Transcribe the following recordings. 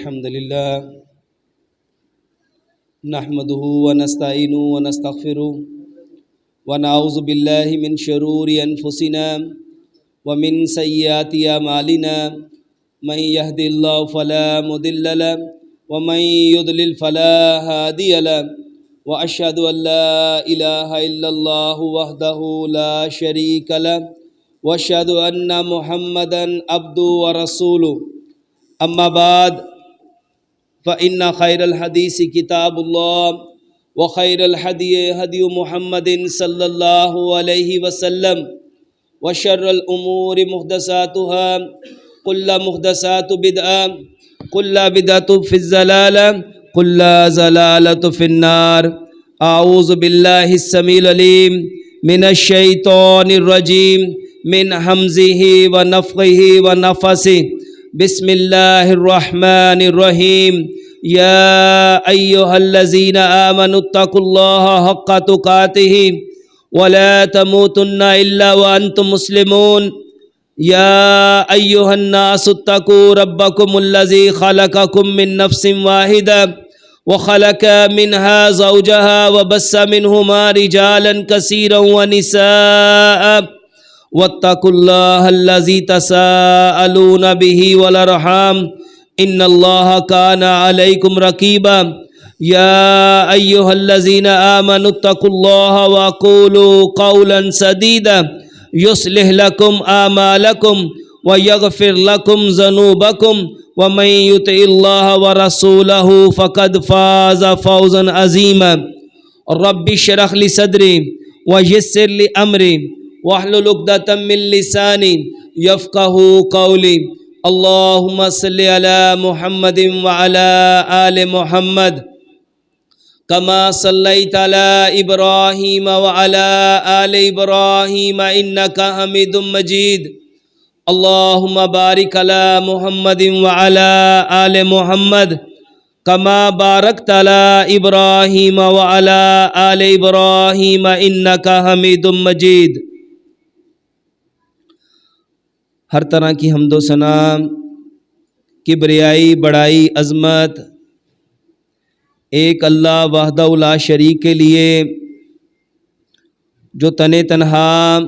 الحمد لله نحمده ونستعينه ونستغفره ونعوذ بالله من شرور أنفسنا ومن سيئات أعمالنا من يهد الله فلا مضل له ومن يضلل فلا هادي له وأشهد أن لا إله إلا الله وحده لا شريك له وأشهد أن محمدا عبده ورسوله أما بعد فإن خير الحديث كتاب الله وخير الهدي هدي محمد صلى الله عليه وسلم وشر الأمور محدثاتها كل محدثات بدعة كل بدعة في الضلالة كل ضلالة في النار أعوذ بالله السميع العليم من الشيطان الرجيم من همزه ونفخه ونفثه بسم الله الرحمن الرحيم يا أيها الذين آمنوا اتقوا الله حق تقاته ولا تموتن إلا وأنتم مسلمون يا أيها الناس اتقوا ربكم الذي خلقكم من نفس واحدة وخلق منها زوجها وبث منهما رجالا كثيرا ونساء واتقوا الله الذي تساءلون به والأرحام إن الله كان عليكم رقيبا يا أيها الذين آمنوا اتقوا الله وقولوا قولا سديدا يصلح لكم أعمالكم ويغفر لكم ذنوبكم ومن يطع الله ورسوله فقد فاز فوزا عظيما رب اشرح لي صدري ويسر لي أمري واحلل عقدة من لساني يفقهوا قولي اللهم صل على محمد وعلى آل محمد كما صليت على إبراهيم وعلى آل إبراهيم إنك حميد مجيد اللهم بارك على محمد وعلى آل محمد كما باركت على إبراهيم وعلى آل إبراهيم إنك حميد مجيد۔ ہر طرح کی حمد و ثنا، کبریائی، بڑائی، عظمت ایک اللہ وحدہ لا شریک کے لیے، جو تنے تنہا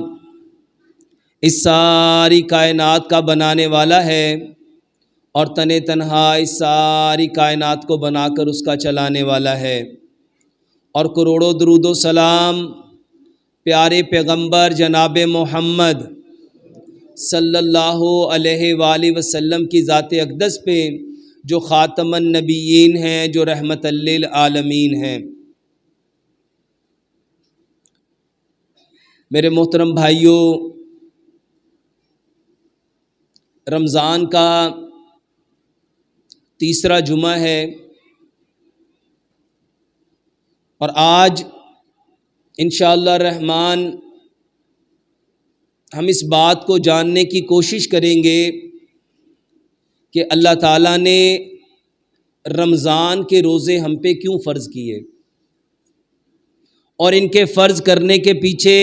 اس ساری کائنات کا بنانے والا ہے اور تنے تنہا اس ساری کائنات کو بنا کر اس کا چلانے والا ہے، اور کروڑوں درود و سلام پیارے پیغمبر جناب محمد صلی اللہ علیہ وآلہ وسلم کی ذات اقدس پہ، جو خاتم النبیین ہیں، جو رحمت للعالمین ہیں۔ میرے محترم بھائیوں، رمضان کا تیسرا جمعہ ہے، اور آج انشاءاللہ الرحمن ہم اس بات کو جاننے کی کوشش کریں گے کہ اللہ تعالیٰ نے رمضان کے روزے ہم پہ کیوں فرض کیے، اور ان کے فرض کرنے کے پیچھے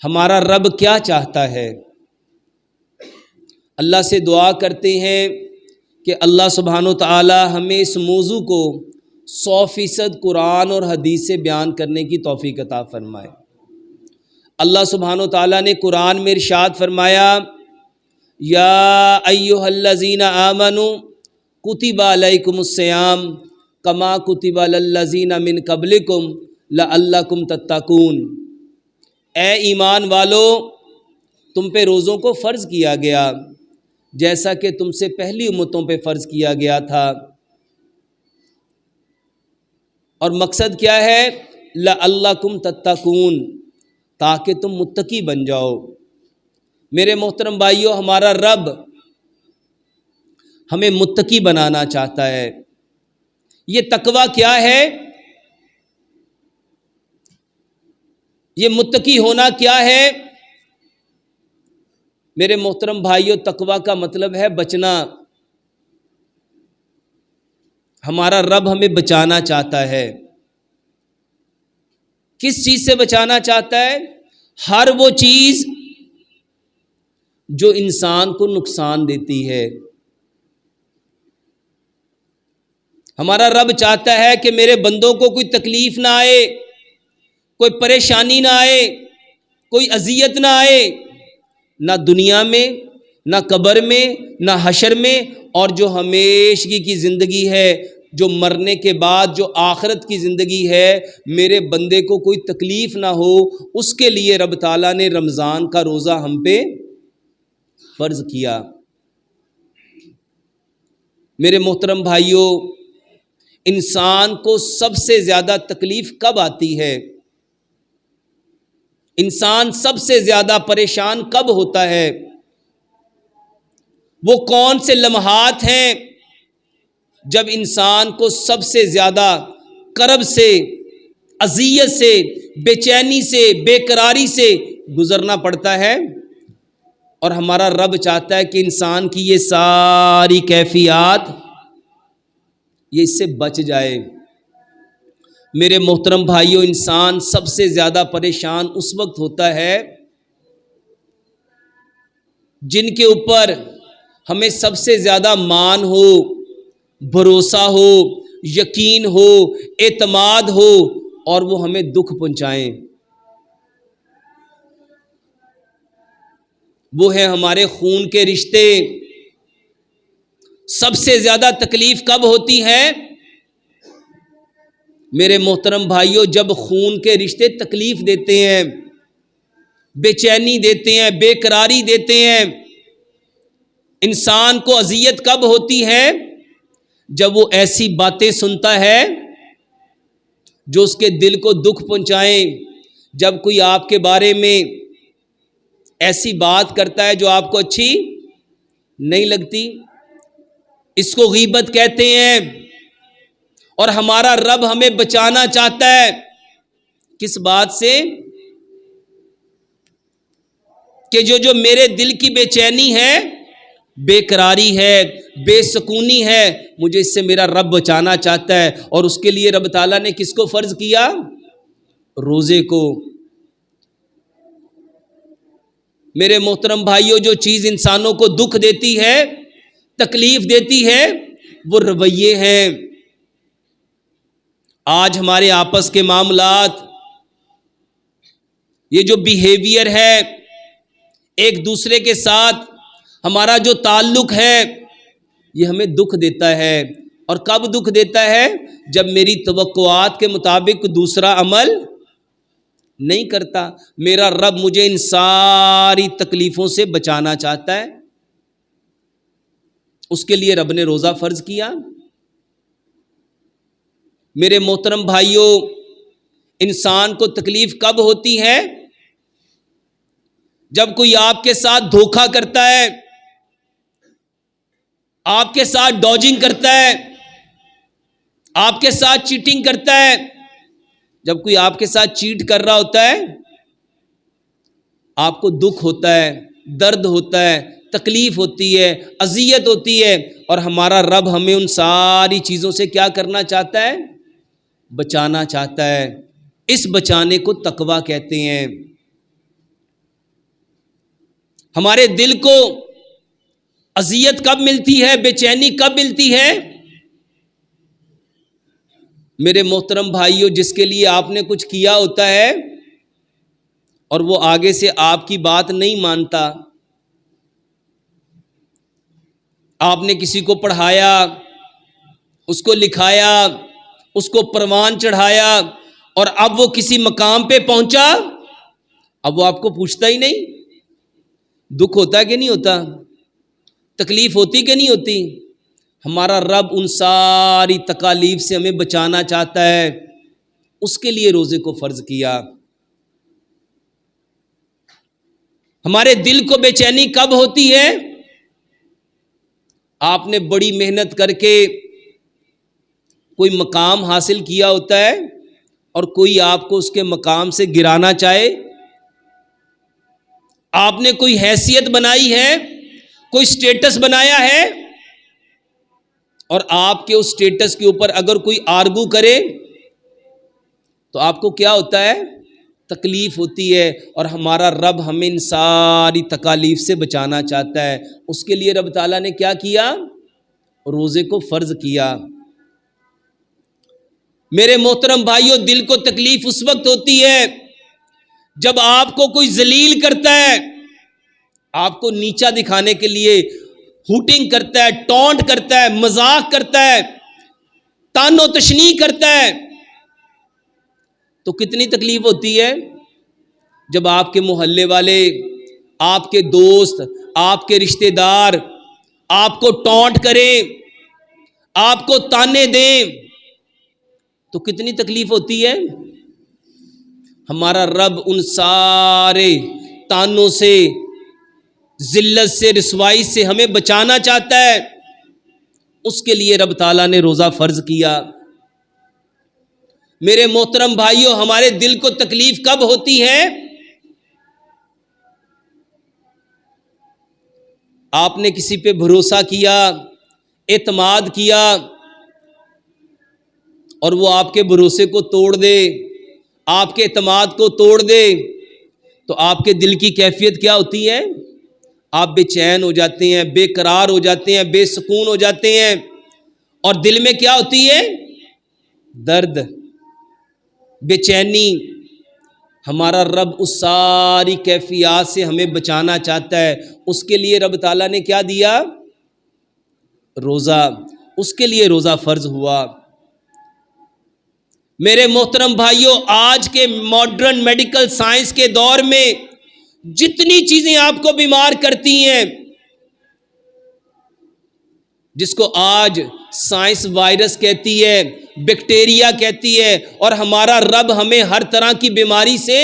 ہمارا رب کیا چاہتا ہے۔ اللہ سے دعا کرتے ہیں کہ اللہ سبحانہ و تعالیٰ ہمیں اس موضوع کو 100% قرآن اور حدیث سے بیان کرنے کی توفیق عطا فرمائے۔ اللہ سبحانہ و تعالیٰ نے قرآن میں ارشاد فرمایا، یا ایھا الذین آمنوا کتب علیکم الصیام کما کتب علی الذین من قبلکم لعلکم تتقون۔ اے ایمان والو، تم پہ روزوں کو فرض کیا گیا جیسا کہ تم سے پہلی امتوں پہ فرض کیا گیا تھا، اور مقصد کیا ہے؟ لعلکم تتقون، تاکہ تم متقی بن جاؤ۔ میرے محترم بھائیوں، ہمارا رب ہمیں متقی بنانا چاہتا ہے۔ یہ تقوی کیا ہے؟ یہ متقی ہونا کیا ہے؟ میرے محترم بھائیوں، تقوی کا مطلب ہے بچنا۔ ہمارا رب ہمیں بچانا چاہتا ہے۔ کس چیز سے بچانا چاہتا ہے؟ ہر وہ چیز جو انسان کو نقصان دیتی ہے۔ ہمارا رب چاہتا ہے کہ میرے بندوں کو کوئی تکلیف نہ آئے، کوئی پریشانی نہ آئے، کوئی اذیت نہ آئے، نہ دنیا میں، نہ قبر میں، نہ حشر میں، اور جو ہمیشگی کی زندگی ہے، جو مرنے کے بعد جو آخرت کی زندگی ہے، میرے بندے کو کوئی تکلیف نہ ہو، اس کے لیے رب تعالیٰ نے رمضان کا روزہ ہم پہ فرض کیا۔ میرے محترم بھائیوں، انسان کو سب سے زیادہ تکلیف کب آتی ہے؟ انسان سب سے زیادہ پریشان کب ہوتا ہے؟ وہ کون سے لمحات ہیں جب انسان کو سب سے زیادہ کرب سے، اذیت سے، بے چینی سے، بے قراری سے گزرنا پڑتا ہے؟ اور ہمارا رب چاہتا ہے کہ انسان کی یہ ساری کیفیات یہ اس سے بچ جائے۔ میرے محترم بھائیوں، انسان سب سے زیادہ پریشان اس وقت ہوتا ہے جن کے اوپر ہمیں سب سے زیادہ مان ہو، بھروسہ ہو، یقین ہو، اعتماد ہو، اور وہ ہمیں دکھ پہنچائیں۔ وہ ہے ہمارے خون کے رشتے۔ سب سے زیادہ تکلیف کب ہوتی ہے میرے محترم بھائیوں؟ جب خون کے رشتے تکلیف دیتے ہیں، بے چینی دیتے ہیں، بے قراری دیتے ہیں۔ انسان کو اذیت کب ہوتی ہے؟ جب وہ ایسی باتیں سنتا ہے جو اس کے دل کو دکھ پہنچائیں۔ جب کوئی آپ کے بارے میں ایسی بات کرتا ہے جو آپ کو اچھی نہیں لگتی، اس کو غیبت کہتے ہیں۔ اور ہمارا رب ہمیں بچانا چاہتا ہے کس بات سے؟ کہ جو میرے دل کی بے چینی ہے، بے قراری ہے، بے سکونی ہے، مجھے اس سے میرا رب بچانا چاہتا ہے۔ اور اس کے لیے رب تعالیٰ نے کس کو فرض کیا؟ روزے کو۔ میرے محترم بھائیوں، جو چیز انسانوں کو دکھ دیتی ہے، تکلیف دیتی ہے، وہ رویے ہیں۔ آج ہمارے آپس کے معاملات، یہ جو بیہیویئر ہے، ایک دوسرے کے ساتھ ہمارا جو تعلق ہے، یہ ہمیں دکھ دیتا ہے۔ اور کب دکھ دیتا ہے؟ جب میری توقعات کے مطابق دوسرا عمل نہیں کرتا۔ میرا رب مجھے ان ساری تکلیفوں سے بچانا چاہتا ہے، اس کے لیے رب نے روزہ فرض کیا۔ میرے محترم بھائیوں، انسان کو تکلیف کب ہوتی ہے؟ جب کوئی آپ کے ساتھ دھوکہ کرتا ہے، آپ کے ساتھ ڈوجنگ کرتا ہے، آپ کے ساتھ چیٹنگ کرتا ہے۔ جب کوئی آپ کے ساتھ چیٹ کر رہا ہوتا ہے، آپ کو دکھ ہوتا ہے، درد ہوتا ہے، تکلیف ہوتی ہے، اذیت ہوتی ہے، اور ہمارا رب ہمیں ان ساری چیزوں سے کیا کرنا چاہتا ہے؟ بچانا چاہتا ہے۔ اس بچانے کو تقویٰ کہتے ہیں۔ ہمارے دل کو اذیت کب ملتی ہے، بے چینی کب ملتی ہے؟ میرے محترم بھائیوں، جس کے لیے آپ نے کچھ کیا ہوتا ہے اور وہ آگے سے آپ کی بات نہیں مانتا۔ آپ نے کسی کو پڑھایا، اس کو لکھایا، اس کو پروان چڑھایا، اور اب وہ کسی مقام پہ پہنچا، اب وہ آپ کو پوچھتا ہی نہیں۔ دکھ ہوتا ہے کہ نہیں ہوتا؟ تکلیف ہوتی کہ نہیں ہوتی؟ ہمارا رب ان ساری تکالیف سے ہمیں بچانا چاہتا ہے، اس کے لیے روزے کو فرض کیا۔ ہمارے دل کو بے چینی کب ہوتی ہے؟ آپ نے بڑی محنت کر کے کوئی مقام حاصل کیا ہوتا ہے، اور کوئی آپ کو اس کے مقام سے گرانا چاہے۔ آپ نے کوئی حیثیت بنائی ہے، کوئی سٹیٹس بنایا ہے، اور آپ کے اس سٹیٹس کے اوپر اگر کوئی آرگو کرے تو آپ کو کیا ہوتا ہے؟ تکلیف ہوتی ہے۔ اور ہمارا رب ہمیں ان ساری تکالیف سے بچانا چاہتا ہے، اس کے لیے رب تعالیٰ نے کیا کیا؟ روزے کو فرض کیا۔ میرے محترم بھائیوں، دل کو تکلیف اس وقت ہوتی ہے جب آپ کو کوئی ذلیل کرتا ہے، آپ کو نیچا دکھانے کے لیے ہوٹنگ کرتا ہے، ٹونٹ کرتا ہے، مذاق کرتا ہے، تان و تشنیع کرتا ہے، تو کتنی تکلیف ہوتی ہے جب آپ کے محلے والے، آپ کے دوست، آپ کے رشتہ دار آپ کو ٹونٹ کریں، آپ کو تانے دیں، تو کتنی تکلیف ہوتی ہے۔ ہمارا رب ان سارے تانوں سے، ذلت سے، رسوائی سے ہمیں بچانا چاہتا ہے۔ اس کے لیے رب تعالیٰ نے روزہ فرض کیا۔ میرے محترم بھائیوں، ہمارے دل کو تکلیف کب ہوتی ہے؟ آپ نے کسی پہ بھروسہ کیا، اعتماد کیا، اور وہ آپ کے بھروسے کو توڑ دے، آپ کے اعتماد کو توڑ دے، تو آپ کے دل کی کیفیت کیا ہوتی ہے؟ آپ بے چین ہو جاتے ہیں، بے قرار ہو جاتے ہیں، بے سکون ہو جاتے ہیں، اور دل میں کیا ہوتی ہے؟ درد، بے چینی۔ ہمارا رب اس ساری کیفیات سے ہمیں بچانا چاہتا ہے۔ اس کے لیے رب تعالیٰ نے کیا دیا؟ روزہ۔ اس کے لیے روزہ فرض ہوا۔ میرے محترم بھائیوں، آج کے ماڈرن میڈیکل سائنس کے دور میں جتنی چیزیں آپ کو بیمار کرتی ہیں، جس کو آج سائنس وائرس کہتی ہے، بیکٹیریا کہتی ہے، اور ہمارا رب ہمیں ہر طرح کی بیماری سے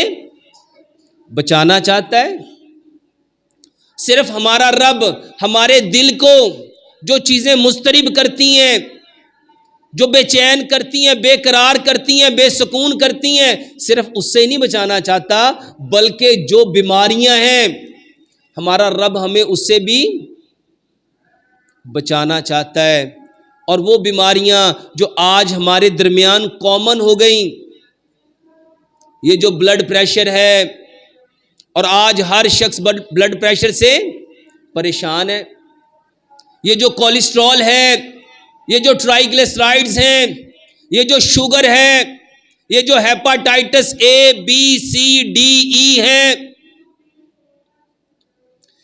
بچانا چاہتا ہے۔ صرف ہمارا رب ہمارے دل کو جو چیزیں مضطرب کرتی ہیں، جو بے چین کرتی ہیں، بے قرار کرتی ہیں، بے سکون کرتی ہیں، صرف اس سے نہیں بچانا چاہتا، بلکہ جو بیماریاں ہیں ہمارا رب ہمیں اس سے بھی بچانا چاہتا ہے۔ اور وہ بیماریاں جو آج ہمارے درمیان کامن ہو گئیں، یہ جو بلڈ پریشر ہے، اور آج ہر شخص بلڈ پریشر سے پریشان ہے، یہ جو کولیسٹرول ہے، یہ جو ٹرائیگلیسرائڈز ہیں، یہ جو شوگر ہے، یہ جو ہیپاٹائٹس اے بی سی ڈی ای ہے،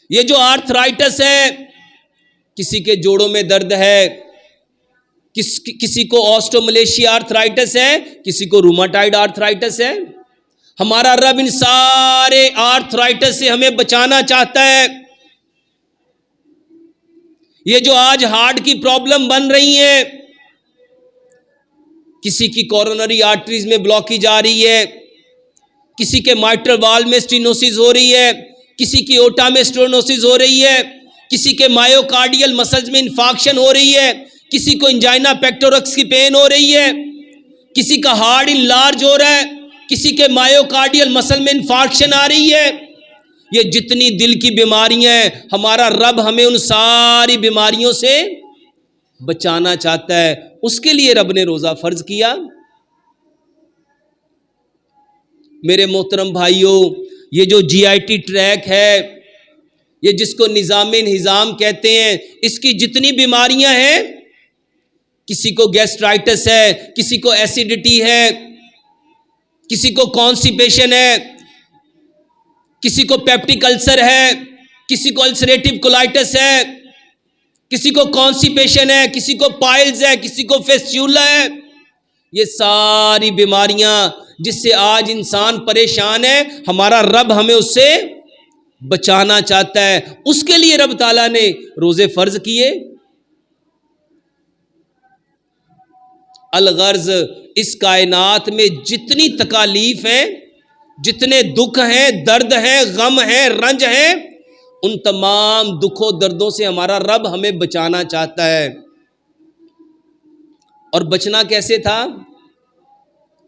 یہ جو آرتھرائٹس ہے، کسی کے جوڑوں میں درد ہے، کسی کو آسٹوملیشیا آرتھرائٹس ہے، کسی کو روماٹائڈ آرتھرائٹس ہے۔ ہمارا رب ان سارے آرتھرائٹس سے ہمیں بچانا چاہتا ہے۔ یہ جو آج ہارٹ کی پرابلم بن رہی ہے، کسی کی کورونری آرٹریز میں بلاکیج آ رہی ہے، کسی کے مائٹرل وال میں سٹینوسس ہو رہی ہے، کسی کی اوٹا میں سٹینوسس ہو رہی ہے، کسی کے مایوکارڈیل مسلز میں انفارکشن ہو رہی ہے، کسی کو انجائنا پیکٹورکس کی پین ہو رہی ہے، کسی کا ہارٹ انلارج ہو رہا ہے، کسی کے مایوکارڈیل مسل میں انفارکشن آ رہی ہے۔ یہ جتنی دل کی بیماریاں ہیں، ہمارا رب ہمیں ان ساری بیماریوں سے بچانا چاہتا ہے۔ اس کے لیے رب نے روزہ فرض کیا۔ میرے محترم بھائیوں، یہ جو جی آئی ٹی ٹریک ہے، یہ جس کو نظام انہضام کہتے ہیں، اس کی جتنی بیماریاں ہیں، کسی کو گیسٹرائٹس ہے، کسی کو ایسیڈیٹی ہے، کسی کو کانسٹیپیشن ہے، کسی کو پیپٹک السر ہے، کسی کو السریٹو کولائٹس ہے، کسی کو کانسٹیپیشن ہے، کسی کو پائلز ہے، کسی کو فیسٹیولا ہے۔ یہ ساری بیماریاں جس سے آج انسان پریشان ہے، ہمارا رب ہمیں اس سے بچانا چاہتا ہے۔ اس کے لیے رب تعالیٰ نے روزے فرض کیے۔ الغرض، اس کائنات میں جتنی تکالیف ہیں، جتنے دکھ ہیں، درد ہیں، غم ہیں، رنج ہیں، ان تمام دکھوں دردوں سے ہمارا رب ہمیں بچانا چاہتا ہے۔ اور بچنا کیسے تھا؟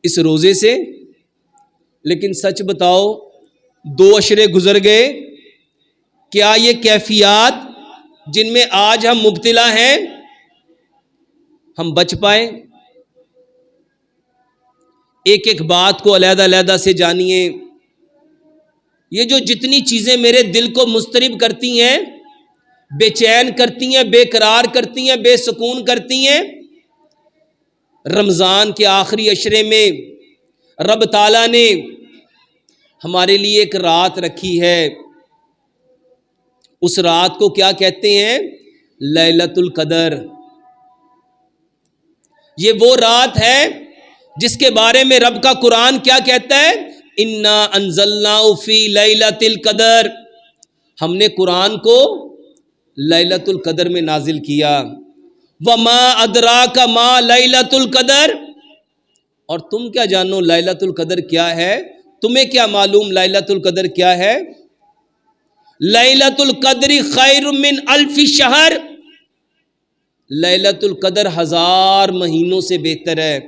اس روزے سے۔ لیکن سچ بتاؤ، 2 عشرے گزر گئے، کیا یہ کیفیات جن میں آج ہم مبتلا ہیں، ہم بچ پائے؟ ایک ایک بات کو علیحدہ علیحدہ سے جانیے۔ یہ جو جتنی چیزیں میرے دل کو مضطرب کرتی ہیں، بے چین کرتی ہیں، بے قرار کرتی ہیں، بے سکون کرتی ہیں، رمضان کے آخری عشرے میں رب تعالیٰ نے ہمارے لیے ایک رات رکھی ہے. اس رات کو کیا کہتے ہیں؟ لیلۃ القدر. یہ وہ رات ہے جس کے بارے میں رب کا قرآن کیا کہتا ہے؟ انا انزلناہ فی لیلۃ القدر. ہم نے قرآن کو لیلۃ القدر میں نازل کیا. وما ادراک ما لیلۃ القدر. اور تم کیا جانو لیلۃ القدر کیا ہے؟ تمہیں کیا معلوم لیلۃ القدر کیا ہے؟ لیلۃ القدر خیر من الف شہر. لیلۃ القدر 1000 مہینوں سے بہتر ہے.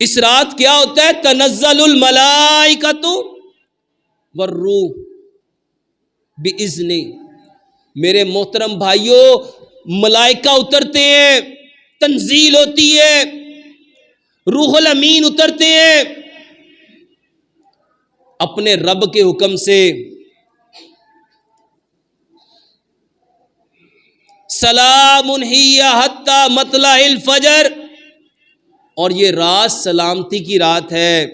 اس رات کیا ہوتا ہے؟ تنزل الملائکۃ والروح بإذن. میرے محترم بھائیوں، ملائکہ اترتے ہیں، تنزیل ہوتی ہے، روح الامین اترتے ہیں اپنے رب کے حکم سے. سلام ہی حتی مطلع الفجر. اور یہ رات سلامتی کی رات ہے.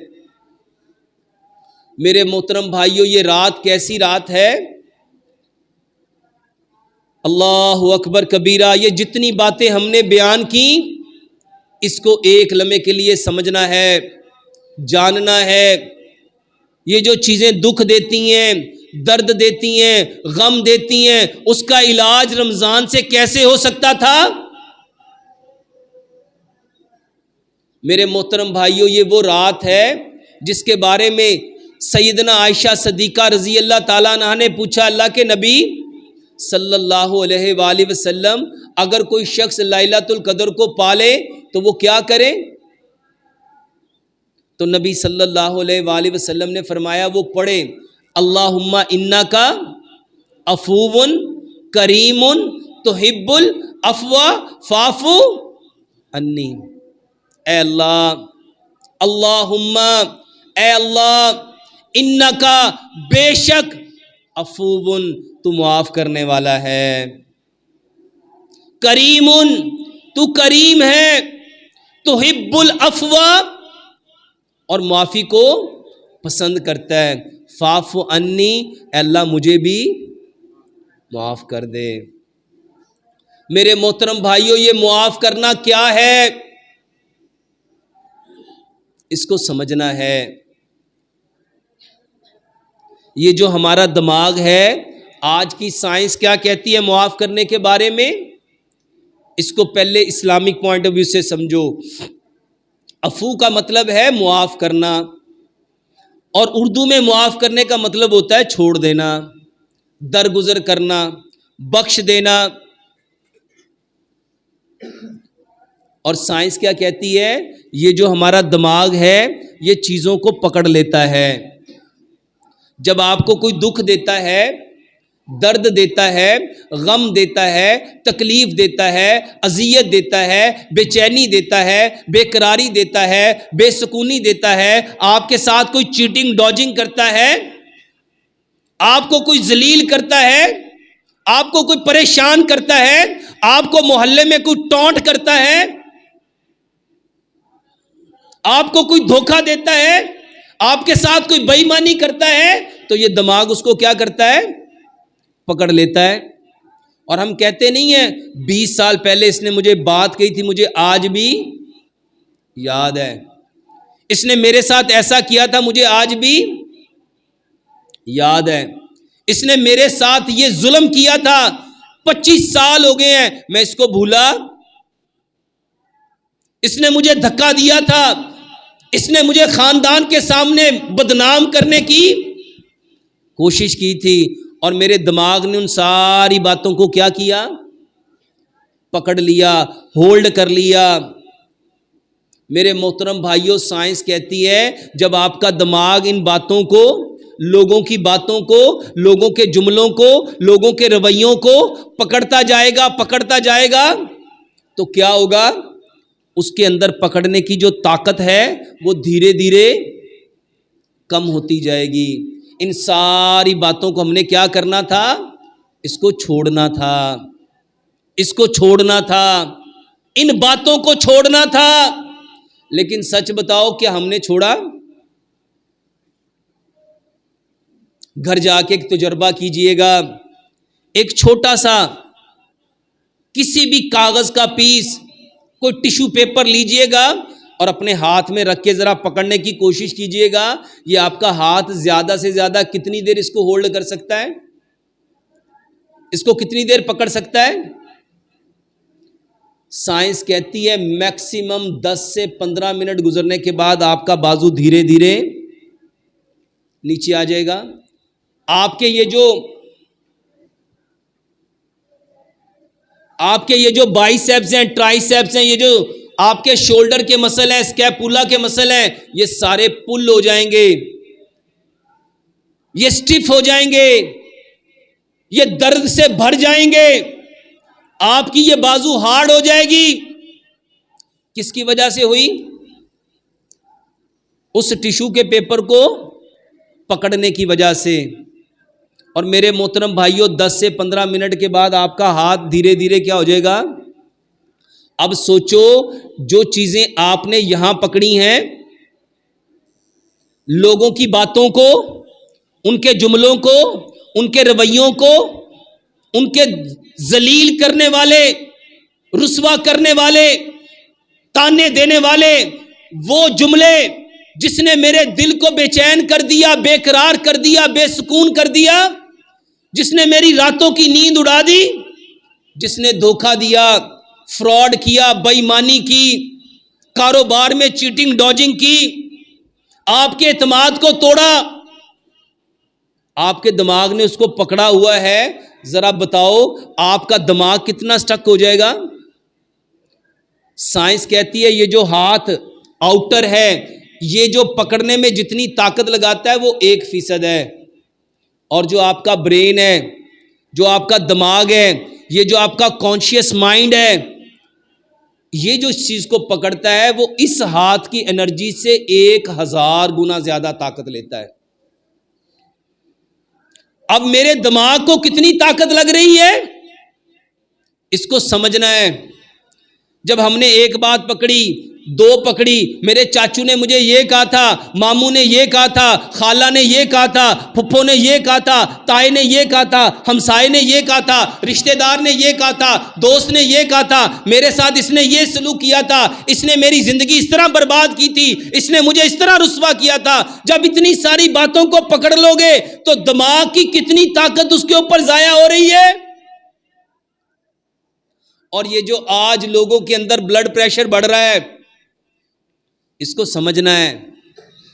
میرے محترم بھائیوں، یہ رات کیسی رات ہے؟ اللہ اکبر کبیرہ. یہ جتنی باتیں ہم نے بیان کی، اس کو ایک لمحے کے لیے سمجھنا ہے، جاننا ہے. یہ جو چیزیں دکھ دیتی ہیں، درد دیتی ہیں، غم دیتی ہیں، اس کا علاج رمضان سے کیسے ہو سکتا تھا؟ میرے محترم بھائیوں، یہ وہ رات ہے جس کے بارے میں سیدنا عائشہ صدیقہ رضی اللہ تعالیٰ عنہا نے پوچھا، اللہ کے نبی صلی اللہ علیہ وآلہ وسلم، اگر کوئی شخص لیلۃ القدر کو پالے تو وہ کیا کرے؟ تو نبی صلی اللہ علیہ وآلہ وسلم نے فرمایا وہ پڑھے اللہم انک عفو کریم تحب العفو فاعف عنی. اے اللہ، اللہم، اے اللہ، انکا، بے شک، عفو، تو معاف کرنے والا ہے، کریم، تو کریم ہے، تحب العفو، اور معافی کو پسند کرتا ہے، فاعف عنی، اے اللہ مجھے بھی معاف کر دے. میرے محترم بھائیوں، یہ معاف کرنا کیا ہے؟ اس کو سمجھنا ہے. یہ جو ہمارا دماغ ہے، آج کی سائنس کیا کہتی ہے معاف کرنے کے بارے میں؟ اس کو پہلے اسلامک پوائنٹ آف ویو سے سمجھو. عفو کا مطلب ہے معاف کرنا، اور اردو میں معاف کرنے کا مطلب ہوتا ہے چھوڑ دینا، درگزر کرنا، بخش دینا. اور سائنس کیا کہتی ہے؟ یہ جو ہمارا دماغ ہے یہ چیزوں کو پکڑ لیتا ہے. جب آپ کو کوئی دکھ دیتا ہے، درد دیتا ہے، غم دیتا ہے، تکلیف دیتا ہے، اذیت دیتا ہے، بے چینی دیتا ہے، بے قراری دیتا ہے، بے سکونی دیتا ہے، آپ کے ساتھ کوئی چیٹنگ ڈاجنگ کرتا ہے، آپ کو کوئی ذلیل کرتا ہے، آپ کو کوئی پریشان کرتا ہے، آپ کو محلے میں کوئی ٹونٹ کرتا ہے، آپ کو کوئی دھوکہ دیتا ہے، آپ کے ساتھ کوئی بے ایمانی کرتا ہے، تو یہ دماغ اس کو کیا کرتا ہے؟ پکڑ لیتا ہے. اور ہم کہتے نہیں ہیں 20 سال پہلے اس نے مجھے بات کہی تھی، مجھے آج بھی یاد ہے، اس نے میرے ساتھ ایسا کیا تھا، مجھے آج بھی یاد ہے، اس نے میرے ساتھ یہ ظلم کیا تھا، 25 سال ہو گئے ہیں میں اس کو بھولا، اس نے مجھے دھکا دیا تھا، اس نے مجھے خاندان کے سامنے بدنام کرنے کی کوشش کی تھی. اور میرے دماغ نے ان ساری باتوں کو کیا کیا؟ پکڑ لیا، ہولڈ کر لیا. میرے محترم بھائیوں، سائنس کہتی ہے جب آپ کا دماغ ان باتوں کو، لوگوں کی باتوں کو، لوگوں کے جملوں کو، لوگوں کے رویوں کو پکڑتا جائے گا تو کیا ہوگا؟ اس کے اندر پکڑنے کی جو طاقت ہے وہ دھیرے دھیرے کم ہوتی جائے گی. ان ساری باتوں کو ہم نے کیا کرنا تھا؟ اس کو چھوڑنا تھا، اس کو چھوڑنا تھا. ان باتوں کو چھوڑنا تھا، لیکن سچ بتاؤ کیا ہم نے چھوڑا؟ گھر جا کے ایک تجربہ کیجئے گا، ایک چھوٹا سا کسی بھی کاغذ کا پیس، کوئی ٹیشو پیپر لیجئے گا اور اپنے ہاتھ میں رکھ کے ذرا پکڑنے کی کوشش کیجئے گا، یہ آپ کا ہاتھ زیادہ سے زیادہ کتنی دیر اس کو ہولڈ کر سکتا ہے؟ اس کو کتنی دیر پکڑ سکتا ہے؟ سائنس کہتی ہے میکسیمم 10 سے 15 منٹ گزرنے کے بعد آپ کا بازو دھیرے دھیرے نیچے آ جائے گا۔ آپ کے یہ جو بائیسیپس ہیں، ٹرائیسیپس ہیں، یہ جو آپ کے شولڈر کے مسل ہیں، اسکیپولا کے مسل ہیں، یہ سارے پل ہو جائیں گے، یہ سٹف ہو جائیں گے، یہ درد سے بھر جائیں گے، آپ کی یہ بازو ہارڈ ہو جائے گی۔ کس کی وجہ سے ہوئی؟ اس ٹیشو کے پیپر کو پکڑنے کی وجہ سے۔ اور میرے محترم بھائیوں، 10 سے 15 منٹ کے بعد آپ کا ہاتھ دھیرے دھیرے کیا ہو جائے گا؟ اب سوچو، جو چیزیں آپ نے یہاں پکڑی ہیں، لوگوں کی باتوں کو، ان کے جملوں کو، ان کے رویوں کو، ان کے ذلیل کرنے والے، رسوا کرنے والے، تانے دینے والے وہ جملے جس نے میرے دل کو بے چین کر دیا، بے قرار کر دیا، بے سکون کر دیا، جس نے میری راتوں کی نیند اڑا دی، جس نے دھوکہ دیا، فراڈ کیا، بے ایمانی کی، کاروبار میں چیٹنگ ڈاجنگ کی، آپ کے اعتماد کو توڑا، آپ کے دماغ نے اس کو پکڑا ہوا ہے۔ ذرا بتاؤ آپ کا دماغ کتنا سٹک ہو جائے گا؟ سائنس کہتی ہے یہ جو ہاتھ آؤٹر ہے، یہ جو پکڑنے میں جتنی طاقت لگاتا ہے وہ 1% ہے، اور جو آپ کا برین ہے، جو آپ کا دماغ ہے، یہ جو آپ کا کانشیس مائنڈ ہے، یہ جو اس چیز کو پکڑتا ہے وہ اس ہاتھ کی انرجی سے 1000 گنا زیادہ طاقت لیتا ہے۔ اب میرے دماغ کو کتنی طاقت لگ رہی ہے اس کو سمجھنا ہے۔ جب ہم نے ایک بات پکڑی، 2 پکڑی، میرے چاچو نے مجھے یہ کہا تھا، ماموں نے یہ کہا تھا، خالہ نے یہ کہا تھا، پھپھو نے یہ کہا تھا، تائی نے یہ کہا تھا، ہمسائے نے یہ کہا تھا، رشتہ دار نے یہ کہا تھا، دوست نے یہ کہا تھا، میرے ساتھ اس نے یہ سلوک کیا تھا، اس نے میری زندگی اس طرح برباد کی تھی، اس نے مجھے اس طرح رسوا کیا تھا۔ جب اتنی ساری باتوں کو پکڑ لو گے تو دماغ کی کتنی طاقت اس کے اوپر ضائع ہو رہی ہے۔ اور یہ جو آج لوگوں کے اندر بلڈ پریشر بڑھ رہا ہے، اس کو سمجھنا ہے۔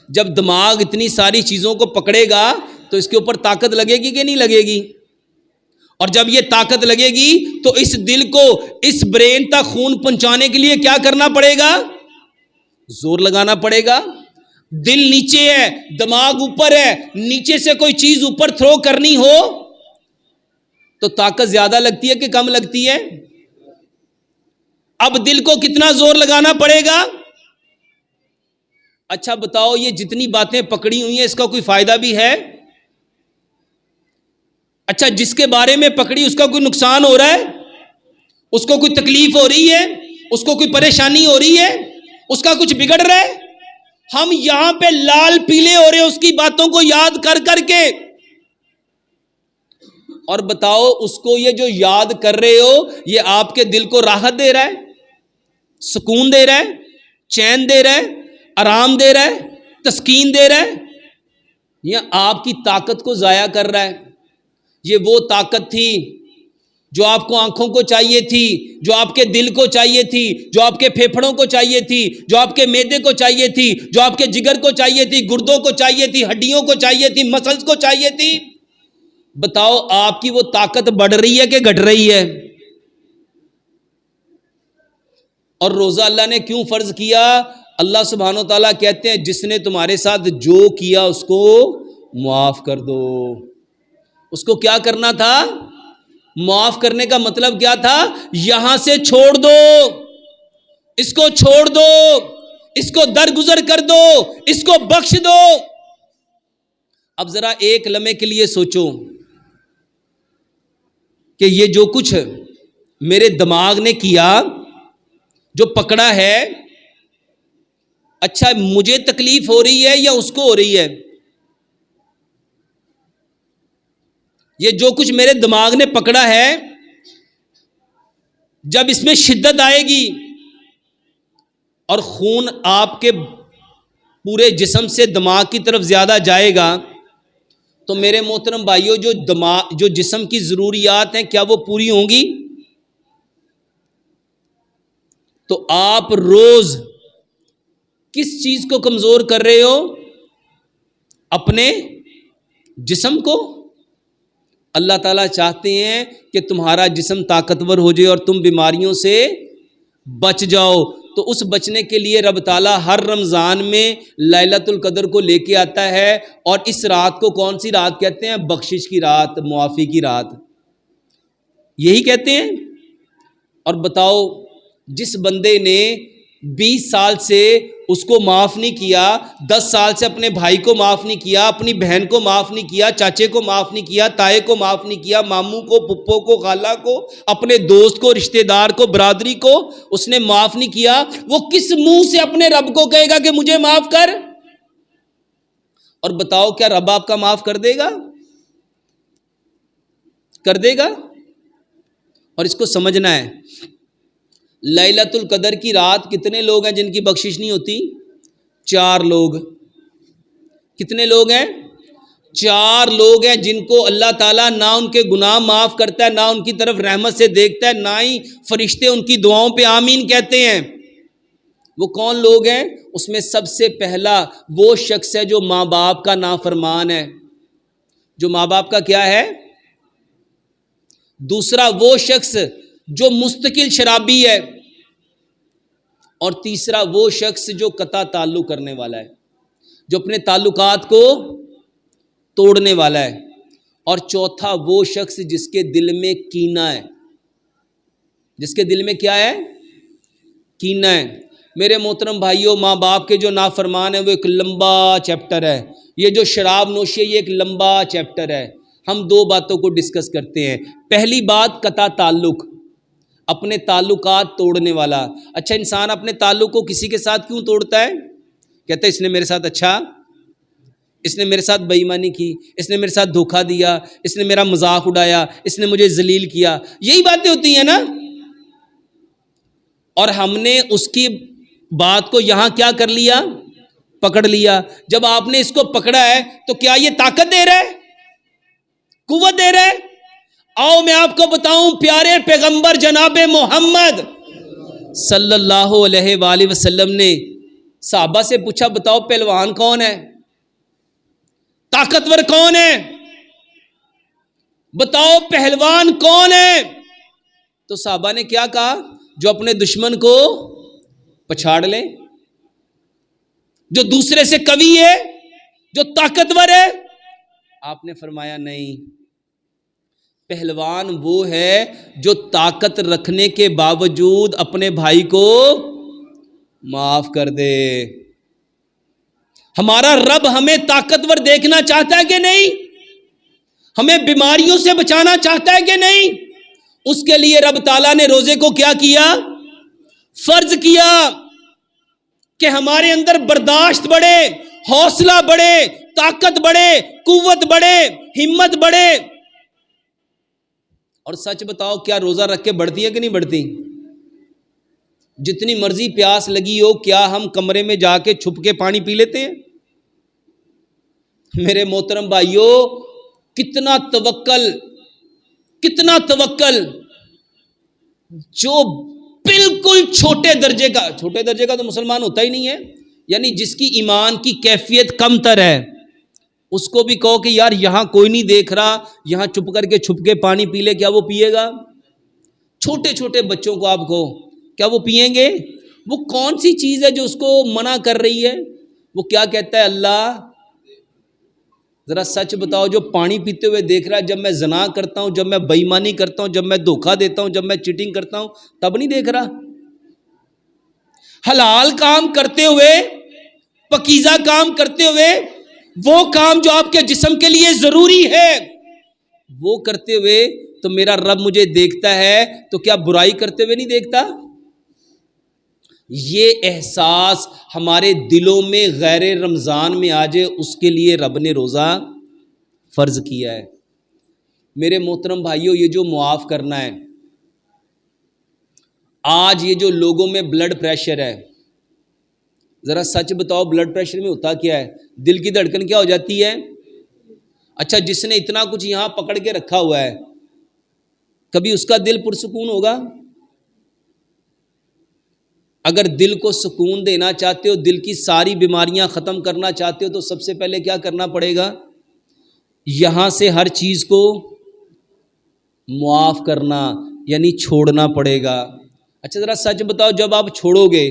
جب دماغ اتنی ساری چیزوں کو پکڑے گا تو اس کے اوپر طاقت لگے گی کہ نہیں لگے گی؟ اور جب یہ طاقت لگے گی تو اس دل کو، اس برین تک خون پہنچانے کے لیے کیا کرنا پڑے گا؟ زور لگانا پڑے گا۔ دل نیچے ہے، دماغ اوپر ہے، نیچے سے کوئی چیز اوپر تھرو کرنی ہو تو طاقت زیادہ لگتی ہے کہ کم لگتی ہے؟ اب دل کو کتنا زور لگانا پڑے گا؟ اچھا بتاؤ، یہ جتنی باتیں پکڑی ہوئی ہیں اس کا کوئی فائدہ بھی ہے؟ اچھا، جس کے بارے میں پکڑی اس کا کوئی نقصان ہو رہا ہے؟ اس کو کوئی تکلیف ہو رہی ہے؟ اس کو کوئی پریشانی ہو رہی ہے؟ اس کا کچھ بگڑ رہا ہے؟ ہم یہاں پہ لال پیلے ہو رہے ہیں اس کی باتوں کو یاد کر کر کے۔ اور بتاؤ، اس کو یہ جو یاد کر رہے ہو یہ آپ کے دل کو راحت دے رہا ہے، سکون دے رہا ہے، چین دے رہا ہے، آرام دے رہا ہے، تسکین دے رہا ہے، یا آپ کی طاقت کو ضائع کر رہا ہے؟ یہ وہ طاقت تھی جو آپ کو آنکھوں کو چاہیے تھی، جو آپ کے دل کو چاہیے تھی، جو آپ کے پھیپھڑوں کو چاہیے تھی، جو آپ کے معدے کو چاہیے تھی، جو آپ کے جگر کو چاہیے تھی، گردوں کو چاہیے تھی، ہڈیوں کو چاہیے تھی، مسلز کو چاہیے تھی۔ بتاؤ آپ کی وہ طاقت بڑھ رہی ہے کہ گھٹ رہی ہے؟ اور روزہ اللہ نے کیوں فرض کیا؟ اللہ سبحانہ و تعالیٰ کہتے ہیں جس نے تمہارے ساتھ جو کیا اس کو معاف کر دو۔ اس کو کیا کرنا تھا؟ معاف کرنے کا مطلب کیا تھا؟ یہاں سے چھوڑ دو، اس کو چھوڑ دو، اس کو درگزر کر دو، اس کو بخش دو۔ اب ذرا ایک لمحے کے لیے سوچو کہ یہ جو کچھ میرے دماغ نے کیا، جو پکڑا ہے، اچھا مجھے تکلیف ہو رہی ہے یا اس کو ہو رہی ہے؟ یہ جو کچھ میرے دماغ نے پکڑا ہے، جب اس میں شدت آئے گی اور خون آپ کے پورے جسم سے دماغ کی طرف زیادہ جائے گا، تو میرے محترم بھائیوں جو جسم کی ضروریات ہیں کیا وہ پوری ہوں گی؟ تو آپ روز کس چیز کو کمزور کر رہے ہو؟ اپنے جسم کو۔ اللہ تعالیٰ چاہتے ہیں کہ تمہارا جسم طاقتور ہو جائے اور تم بیماریوں سے بچ جاؤ، تو اس بچنے کے لیے رب تعالیٰ ہر رمضان میں لیلۃ القدر کو لے کے آتا ہے، اور اس رات کو کون سی رات کہتے ہیں؟ بخشش کی رات، معافی کی رات، یہی کہتے ہیں۔ اور بتاؤ، جس بندے نے 20 سال سے اس کو معاف نہیں کیا، 10 سال سے اپنے بھائی کو معاف نہیں کیا، اپنی بہن کو معاف نہیں کیا، چاچے کو معاف نہیں کیا، تائے کو معاف نہیں کیا، ماموں کو، پھپھو کو، خالہ کو، اپنے دوست کو، رشتہ دار کو، برادری کو اس نے معاف نہیں کیا، وہ کس منہ سے اپنے رب کو کہے گا کہ مجھے معاف کر؟ اور بتاؤ، کیا رب آپ کا معاف کر دے گا؟ کر دے گا؟ اور اس کو سمجھنا ہے، لیلۃ القدر کی رات کتنے لوگ ہیں جن کی بخشش نہیں ہوتی؟ 4 لوگ۔ کتنے لوگ ہیں؟ 4 لوگ ہیں جن کو اللہ تعالیٰ نہ ان کے گناہ معاف کرتا ہے، نہ ان کی طرف رحمت سے دیکھتا ہے، نہ ہی فرشتے ان کی دعاؤں پہ آمین کہتے ہیں۔ وہ کون لوگ ہیں؟ اس میں سب سے پہلا وہ شخص ہے جو ماں باپ کا نافرمان ہے۔ جو ماں باپ کا کیا ہے؟ دوسرا وہ شخص جو مستقل شرابی ہے، اور تیسرا وہ شخص جو قطع تعلق کرنے والا ہے، جو اپنے تعلقات کو توڑنے والا ہے، اور چوتھا وہ شخص جس کے دل میں کینہ ہے۔ جس کے دل میں کیا ہے؟ کینہ ہے۔ میرے محترم بھائیوں، ماں باپ کے جو نافرمان ہیں وہ ایک لمبا چیپٹر ہے، یہ جو شراب نوشی ہے یہ ایک لمبا چیپٹر ہے۔ ہم 2 باتوں کو ڈسکس کرتے ہیں۔ پہلی بات، قطع تعلق، اپنے تعلقات توڑنے والا۔ اچھا، انسان اپنے تعلق کو کسی کے ساتھ کیوں توڑتا ہے؟ کہتا ہے اس نے میرے ساتھ اس نے میرے ساتھ بے ایمانی کی، اس نے میرے ساتھ دھوکہ دیا، اس نے میرا مذاق اڑایا، اس نے مجھے ذلیل کیا، یہی باتیں ہوتی ہیں نا۔ اور ہم نے اس کی بات کو یہاں کیا کر لیا؟ پکڑ لیا۔ جب آپ نے اس کو پکڑا ہے تو کیا یہ طاقت دے رہا ہے؟ قوت دے رہا ہے؟ آؤ میں آپ کو بتاؤں، پیارے پیغمبر جناب محمد صلی اللہ علیہ وآلہ وسلم نے صحابہ سے پوچھا، بتاؤ پہلوان کون ہے؟ طاقتور کون ہے؟ بتاؤ پہلوان کون ہے؟ تو صحابہ نے کیا کہا؟ جو اپنے دشمن کو پچھاڑ لے، جو دوسرے سے قوی ہے، جو طاقتور ہے۔ آپ نے فرمایا نہیں، پہلوان وہ ہے جو طاقت رکھنے کے باوجود اپنے بھائی کو معاف کر دے۔ ہمارا رب ہمیں طاقتور دیکھنا چاہتا ہے کہ نہیں؟ ہمیں بیماریوں سے بچانا چاہتا ہے کہ نہیں؟ اس کے لیے رب تعالیٰ نے روزے کو کیا کیا؟ فرض کیا کہ ہمارے اندر برداشت بڑھے، حوصلہ بڑھے، طاقت بڑھے، قوت بڑھے، ہمت بڑھے۔ اور سچ بتاؤ، کیا روزہ رکھ کے بڑھتی ہے کہ نہیں بڑھتی؟ جتنی مرضی پیاس لگی ہو، کیا ہم کمرے میں جا کے چھپ کے پانی پی لیتے ہیں؟ میرے محترم بھائیوں، کتنا توکل جو بالکل چھوٹے درجے کا تو مسلمان ہوتا ہی نہیں ہے، یعنی جس کی ایمان کی کیفیت کم تر ہے، اس کو بھی کہو کہ یار یہاں کوئی نہیں دیکھ رہا، یہاں چھپ کے پانی پی لے، کیا وہ پیے گا؟ چھوٹے چھوٹے بچوں کو آپ کہو، کیا وہ پئیں گے؟ وہ کون سی چیز ہے جو اس کو منع کر رہی ہے؟ وہ کیا کہتا ہے؟ اللہ، ذرا سچ بتاؤ، جو پانی پیتے ہوئے دیکھ رہا ہے، جب میں زنا کرتا ہوں، جب میں بے ایمانی کرتا ہوں، جب میں دھوکہ دیتا ہوں، جب میں چیٹنگ کرتا ہوں، تب نہیں دیکھ رہا؟ حلال کام کرتے ہوئے، پاکیزہ کام کرتے ہوئے، وہ کام جو آپ کے جسم کے لیے ضروری ہے وہ کرتے ہوئے تو میرا رب مجھے دیکھتا ہے، تو کیا برائی کرتے ہوئے نہیں دیکھتا؟ یہ احساس ہمارے دلوں میں غیر رمضان میں آ جائے، اس کے لیے رب نے روزہ فرض کیا ہے۔ میرے محترم بھائیوں، یہ جو معاف کرنا ہے، آج یہ جو لوگوں میں بلڈ پریشر ہے، ذرا سچ بتاؤ بلڈ پریشر میں ہوتا کیا ہے؟ دل کی دھڑکن کیا ہو جاتی ہے؟ اچھا، جس نے اتنا کچھ یہاں پکڑ کے رکھا ہوا ہے، کبھی اس کا دل پرسکون ہوگا؟ اگر دل کو سکون دینا چاہتے ہو، دل کی ساری بیماریاں ختم کرنا چاہتے ہو، تو سب سے پہلے کیا کرنا پڑے گا؟ یہاں سے ہر چیز کو معاف کرنا، یعنی چھوڑنا پڑے گا۔ اچھا ذرا سچ بتاؤ، جب آپ چھوڑو گے،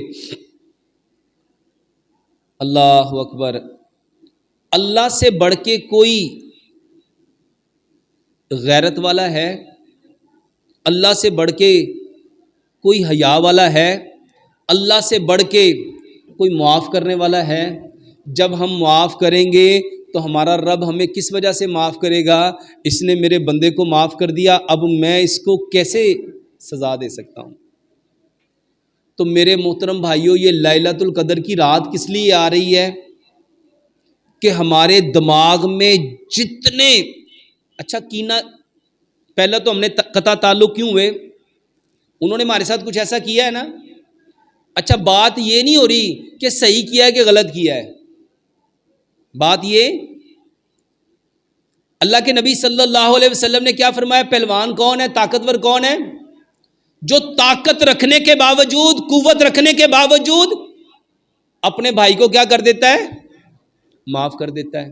اللہ اکبر، اللہ سے بڑھ کے کوئی غیرت والا ہے؟ اللہ سے بڑھ کے کوئی حیا والا ہے؟ اللہ سے بڑھ کے کوئی معاف کرنے والا ہے؟ جب ہم معاف کریں گے تو ہمارا رب ہمیں کس وجہ سے معاف کرے گا؟ اس نے میرے بندے کو معاف کر دیا، اب میں اس کو کیسے سزا دے سکتا ہوں؟ تو میرے محترم بھائیوں، یہ لیلۃ القدر کی رات کس لیے آ رہی ہے؟ کہ ہمارے دماغ میں جتنے اچھا کینہ، پہلے تو ہم نے قطع تعلق کیوں ہوئے؟ انہوں نے ہمارے ساتھ کچھ ایسا کیا ہے نا۔ اچھا، بات یہ نہیں ہو رہی کہ صحیح کیا ہے کہ غلط کیا ہے، بات یہ، اللہ کے نبی صلی اللہ علیہ وسلم نے کیا فرمایا؟ پہلوان کون ہے؟ طاقتور کون ہے؟ جو طاقت رکھنے کے باوجود، قوت رکھنے کے باوجود اپنے بھائی کو کیا کر دیتا ہے؟ معاف کر دیتا ہے۔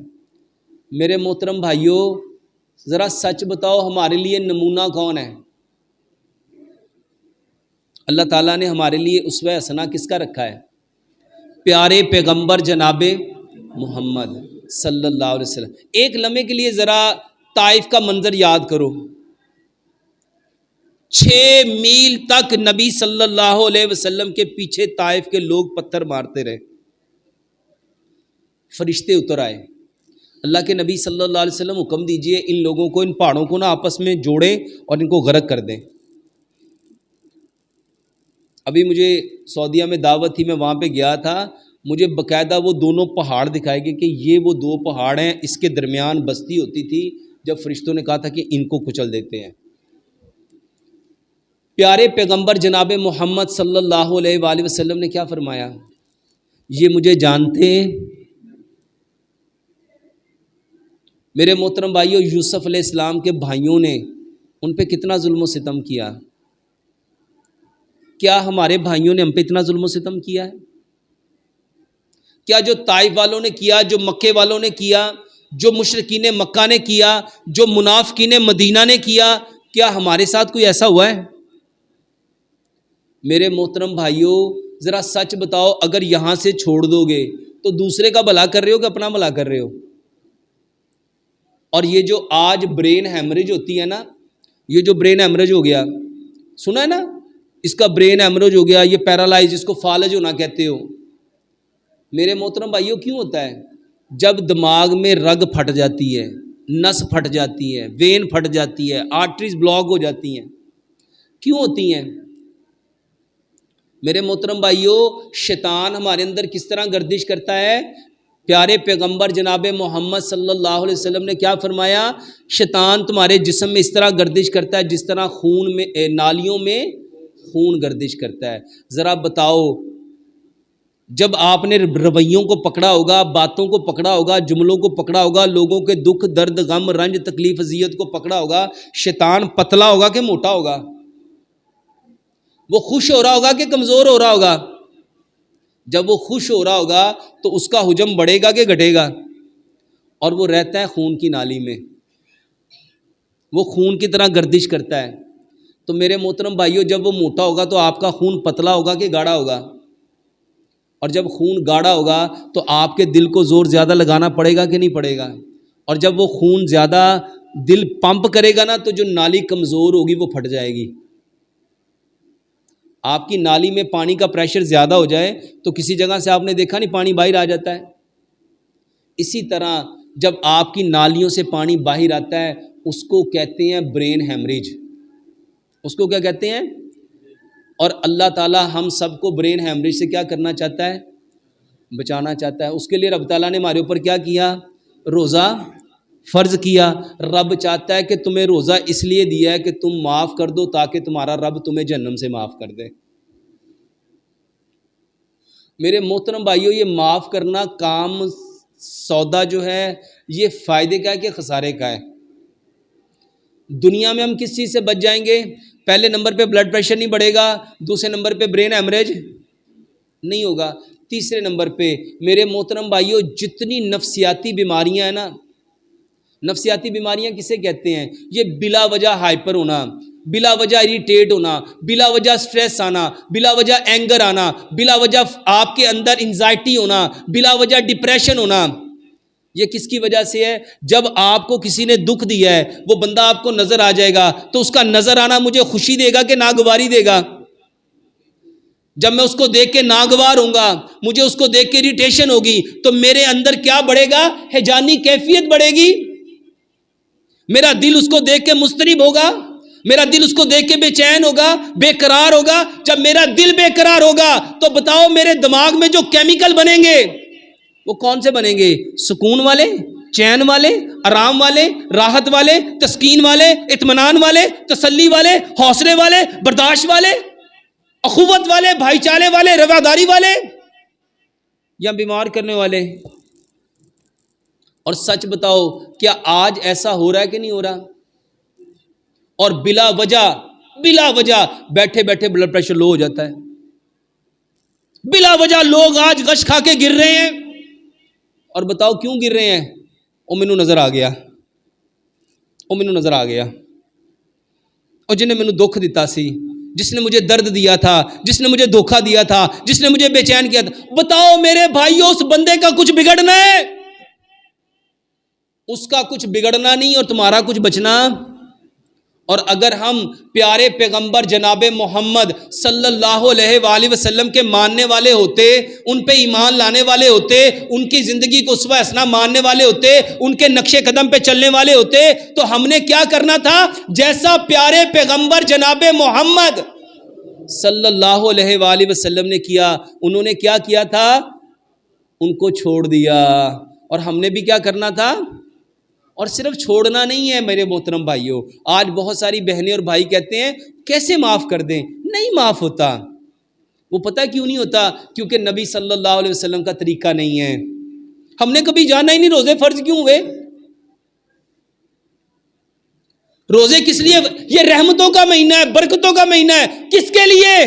میرے محترم بھائیوں، ذرا سچ بتاؤ، ہمارے لیے نمونہ کون ہے؟ اللہ تعالیٰ نے ہمارے لیے اسوہ حسنہ کس کا رکھا ہے؟ پیارے پیغمبر جناب محمد صلی اللہ علیہ وسلم۔ ایک لمحے کے لیے ذرا طائف کا منظر یاد کرو۔ 6 میل تک نبی صلی اللہ علیہ وسلم کے پیچھے طائف کے لوگ پتھر مارتے رہے، فرشتے اتر آئے۔ اللہ کے نبی صلی اللہ علیہ وسلم حکم دیجئے ان لوگوں کو، ان پہاڑوں کو نا آپس میں جوڑیں اور ان کو غرق کر دیں۔ ابھی مجھے سعودیہ میں دعوت تھی، میں وہاں پہ گیا تھا، مجھے باقاعدہ وہ دونوں پہاڑ دکھائے گئے کہ یہ وہ 2 پہاڑ ہیں، اس کے درمیان بستی ہوتی تھی، جب فرشتوں نے کہا تھا کہ ان کو کچل دیتے ہیں۔ پیارے پیغمبر جناب محمد صلی اللہ علیہ وآلہ وسلم نے کیا فرمایا؟ یہ مجھے جانتے ہیں؟ میرے محترم بھائیوں، یوسف علیہ السلام کے بھائیوں نے ان پہ کتنا ظلم و ستم کیا؟ کیا ہمارے بھائیوں نے ہم پہ اتنا ظلم و ستم کیا ہے؟ کیا جو طائف والوں نے کیا، جو مکے والوں نے کیا، جو مشرکین مکہ نے کیا، جو منافقین مدینہ نے کیا، کیا ہمارے ساتھ کوئی ایسا ہوا ہے؟ میرے محترم بھائیوں، ذرا سچ بتاؤ، اگر یہاں سے چھوڑ دو گے تو دوسرے کا بھلا کر رہے ہو کہ اپنا بھلا کر رہے ہو؟ اور یہ جو آج برین ہیمریج ہوتی ہے نا، یہ جو برین ہیمریج ہو گیا، سنا ہے نا، اس کا برین ہیمریج ہو گیا، یہ پیرالائز، اس کو فالج ہونا کہتے ہو۔ میرے محترم بھائیوں، کیوں ہوتا ہے؟ جب دماغ میں رگ پھٹ جاتی ہے، نس پھٹ جاتی ہے، وین پھٹ جاتی ہے، آرٹریز بلاک ہو جاتی ہیں۔ کیوں ہوتی ہیں؟ میرے محترم بھائیوں، شیطان ہمارے اندر کس طرح گردش کرتا ہے؟ پیارے پیغمبر جناب محمد صلی اللہ علیہ وسلم نے کیا فرمایا؟ شیطان تمہارے جسم میں اس طرح گردش کرتا ہے جس طرح خون میں، نالیوں میں خون گردش کرتا ہے۔ ذرا بتاؤ، جب آپ نے رویوں کو پکڑا ہوگا، باتوں کو پکڑا ہوگا، جملوں کو پکڑا ہوگا، لوگوں کے دکھ درد غم رنج تکلیف اذیت کو پکڑا ہوگا، شیطان پتلا ہوگا کہ موٹا ہوگا؟ وہ خوش ہو رہا ہوگا کہ کمزور ہو رہا ہوگا؟ جب وہ خوش ہو رہا ہوگا تو اس کا حجم بڑھے گا کہ گھٹے گا؟ اور وہ رہتا ہے خون کی نالی میں، وہ خون کی طرح گردش کرتا ہے۔ تو میرے محترم بھائیوں، جب وہ موٹا ہوگا تو آپ کا خون پتلا ہوگا کہ گاڑھا ہوگا؟ اور جب خون گاڑھا ہوگا تو آپ کے دل کو زور زیادہ لگانا پڑے گا کہ نہیں پڑے گا؟ اور جب وہ خون زیادہ دل پمپ کرے گا نا تو جو نالی کمزور ہوگی وہ پھٹ جائے گی۔ آپ کی نالی میں پانی کا پریشر زیادہ ہو جائے تو کسی جگہ سے آپ نے دیکھا نہیں پانی باہر آ جاتا ہے۔ اسی طرح جب آپ کی نالیوں سے پانی باہر آتا ہے اس کو کہتے ہیں برین ہیمریج۔ اس کو کیا کہتے ہیں؟ اور اللہ تعالیٰ ہم سب کو برین ہیمریج سے کیا کرنا چاہتا ہے؟ بچانا چاہتا ہے۔ اس کے لیے رب تعالیٰ نے ہمارے اوپر کیا کیا؟ روزہ فرض کیا۔ رب چاہتا ہے کہ تمہیں روزہ اس لیے دیا ہے کہ تم معاف کر دو تاکہ تمہارا رب تمہیں جہنم سے معاف کر دے۔ میرے محترم بھائیوں، یہ معاف کرنا کام سودا جو ہے یہ فائدے کا ہے کہ خسارے کا ہے؟ دنیا میں ہم کس چیز سے بچ جائیں گے؟ پہلے نمبر پہ بلڈ پریشر نہیں بڑھے گا، دوسرے نمبر پہ برین ہیمریج نہیں ہوگا، تیسرے نمبر پہ میرے محترم بھائیوں جتنی نفسیاتی بیماریاں ہیں نا، نفسیاتی بیماریاں کسے کہتے ہیں؟ یہ بلا وجہ ہائپر ہونا، بلا وجہ اریٹیٹ ہونا، بلا وجہ سٹریس آنا، بلا وجہ اینگر آنا، بلا وجہ آپ کے اندر انزائٹی ہونا، بلا وجہ ڈپریشن ہونا، یہ کس کی وجہ سے ہے؟ جب آپ کو کسی نے دکھ دیا ہے، وہ بندہ آپ کو نظر آ جائے گا تو اس کا نظر آنا مجھے خوشی دے گا کہ ناگواری دے گا؟ جب میں اس کو دیکھ کے ناگوار ہوں گا، مجھے اس کو دیکھ کے اریٹیشن ہوگی، تو میرے اندر کیا بڑھے گا؟ ہیجانی کیفیت بڑھے گی، میرا دل اس کو دیکھ کے مضطرب ہوگا، میرا دل اس کو دیکھ کے بے چین ہوگا، بے قرار ہوگا۔ جب میرا دل بے قرار ہوگا تو بتاؤ میرے دماغ میں جو کیمیکل بنیں گے وہ کون سے بنیں گے؟ سکون والے، چین والے، آرام والے، راحت والے، تسکین والے، اطمینان والے، تسلی والے، حوصلے والے، برداشت والے، اخوت والے، بھائی چارے والے، رواداری والے، یا بیمار کرنے والے؟ اور سچ بتاؤ کیا آج ایسا ہو رہا ہے کہ نہیں ہو رہا؟ اور بلا وجہ بیٹھے بیٹھے بلڈ پریشر لو ہو جاتا ہے، بلا وجہ لوگ آج غش کھا کے گر رہے ہیں، اور بتاؤ کیوں گر رہے ہیں؟ او مینوں نظر آ گیا، او مینوں نظر آ گیا، اور جن نے مینوں دکھ دیتا سی، جس نے مجھے درد دیا تھا، جس نے مجھے دھوکہ دیا تھا، جس نے مجھے بے چین کیا تھا، بتاؤ میرے بھائیوں اس بندے کا کچھ بگڑنا ہے؟ اس کا کچھ بگڑنا نہیں اور تمہارا کچھ بچنا۔ اور اگر ہم پیارے پیغمبر جناب محمد صلی اللہ علیہ وآلہ وسلم کے ماننے والے ہوتے، ان پہ ایمان لانے والے ہوتے، ان کی زندگی کو اسوہ حسنہ ماننے والے ہوتے، ان کے نقش قدم پہ چلنے والے ہوتے، تو ہم نے کیا کرنا تھا؟ جیسا پیارے پیغمبر جناب محمد صلی اللہ علیہ وآلہ وسلم نے کیا، انہوں نے کیا کیا تھا؟ ان کو چھوڑ دیا، اور ہم نے بھی کیا کرنا تھا؟ اور صرف چھوڑنا نہیں ہے میرے محترم بھائیوں، آج بہت ساری بہنیں اور بھائی کہتے ہیں کیسے معاف کر دیں؟ نہیں معاف ہوتا۔ وہ پتہ کیوں نہیں ہوتا؟ کیونکہ نبی صلی اللہ علیہ وسلم کا طریقہ نہیں ہے۔ ہم نے کبھی جانا ہی نہیں روزے فرض کیوں ہوئے؟ روزے کس لیے؟ یہ رحمتوں کا مہینہ ہے، برکتوں کا مہینہ ہے۔ کس کے لیے؟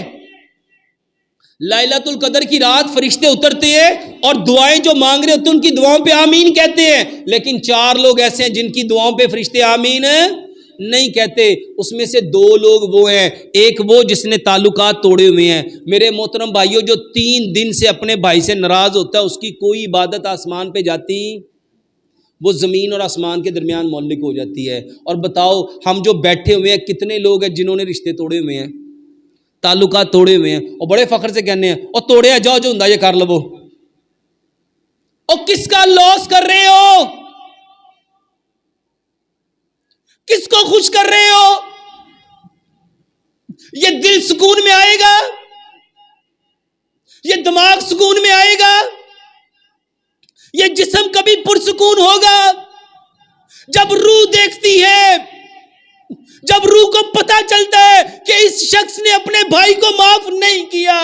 لیلۃ القدر کی رات فرشتے اترتے ہیں اور دعائیں جو مانگ رہے ہوتے ہیں ان کی دعاؤں پہ آمین کہتے ہیں، لیکن 4 لوگ ایسے ہیں جن کی دعاؤں پہ فرشتے آمین نہیں کہتے۔ اس میں سے 2 لوگ وہ ہیں، ایک وہ جس نے تعلقات توڑے ہوئے ہیں۔ میرے محترم بھائیوں، جو 3 دن سے اپنے بھائی سے ناراض ہوتا ہے، اس کی کوئی عبادت آسمان پہ جاتی، وہ زمین اور آسمان کے درمیان معلق ہو جاتی ہے۔ اور بتاؤ ہم جو بیٹھے ہوئے ہیں کتنے لوگ ہیں جنہوں نے رشتے توڑے ہوئے ہیں، تعلقات توڑے ہوئے ہیں، اور بڑے فخر سے کہنے ہیں اور توڑے جاؤ جو ہوں یہ کر لو۔ اور کس کا لاس کر رہے ہو؟ کس کو خوش کر رہے ہو؟ یہ دل سکون میں آئے گا؟ یہ دماغ سکون میں آئے گا؟ یہ جسم کبھی پرسکون ہوگا؟ جب روح دیکھتی ہے، جب روح کو پتا چلتا ہے کہ اس شخص نے اپنے بھائی کو معاف نہیں کیا،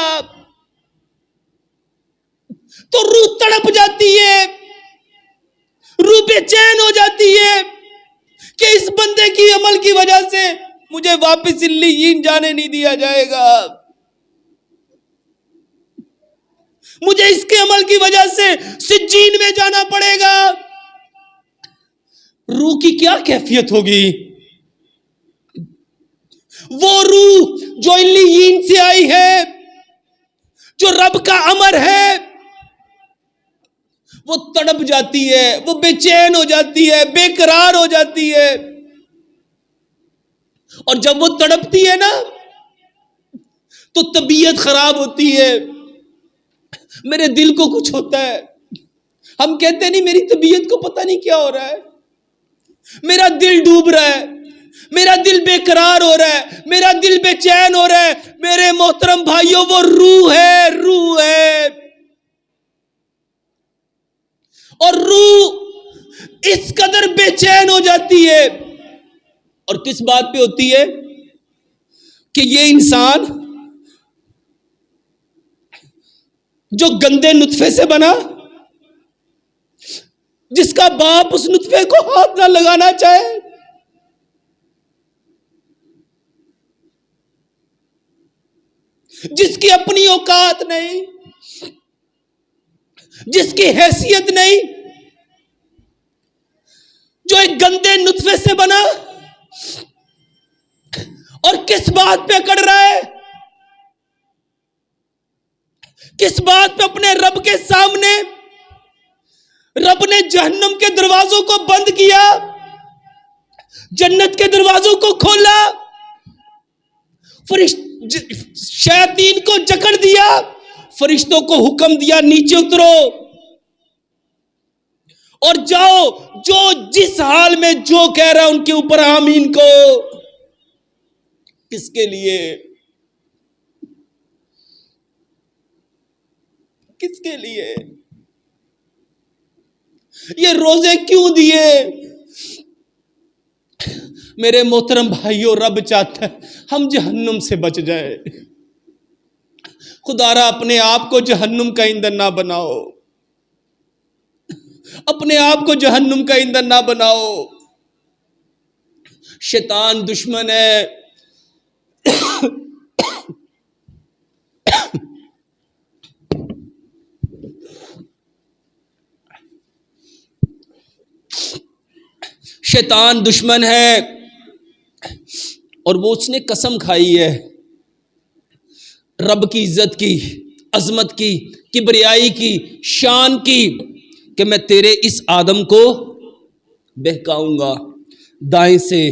تو روح تڑپ جاتی ہے، روح بے چین ہو جاتی ہے کہ اس بندے کی عمل کی وجہ سے مجھے واپس علیین جانے نہیں دیا جائے گا، مجھے اس کے عمل کی وجہ سے سجین میں جانا پڑے گا۔ روح کی کیا کیفیت ہوگی؟ وہ روح جو علیین سے آئی ہے، جو رب کا امر ہے، وہ تڑپ جاتی ہے، وہ بے چین ہو جاتی ہے، بے قرار ہو جاتی ہے۔ اور جب وہ تڑپتی ہے نا تو طبیعت خراب ہوتی ہے، میرے دل کو کچھ ہوتا ہے، ہم کہتے نہیں میری طبیعت کو پتہ نہیں کیا ہو رہا ہے، میرا دل ڈوب رہا ہے، میرا دل بے قرار ہو رہا ہے، میرا دل بے چین ہو رہا ہے۔ میرے محترم بھائیوں، وہ روح ہے، روح ہے، اور روح اس قدر بے چین ہو جاتی ہے، اور کس بات پہ ہوتی ہے کہ یہ انسان جو گندے نطفے سے بنا، جس کا باپ اس نطفے کو ہاتھ نہ لگانا چاہے، جس کی اپنی اوقات نہیں، جس کی حیثیت نہیں، جو ایک گندے نطفے سے بنا، اور کس بات پہ کڑ رہا ہے، کس بات پہ اپنے رب کے سامنے، رب نے جہنم کے دروازوں کو بند کیا، جنت کے دروازوں کو کھولا، شیاطین کو جکڑ دیا، فرشتوں کو حکم دیا نیچے اترو اور جاؤ، جو جس حال میں جو کہہ رہا ان کے اوپر آمین کو۔ کس کے لیے؟ کس کے لیے یہ روزے کیوں دیے؟ میرے محترم بھائیوں، رب چاہتا ہے ہم جہنم سے بچ جائے۔ خدا را اپنے آپ کو جہنم کا ایندھن نہ بناؤ، اپنے آپ کو جہنم کا ایندھن نہ بناؤ۔ شیطان دشمن ہے، شیطان دشمن ہے، اور وہ اس نے قسم کھائی ہے رب کی عزت کی، عظمت کی، کبریائی کی، شان کی، کہ میں تیرے اس آدم کو بہکاؤں گا، دائیں سے،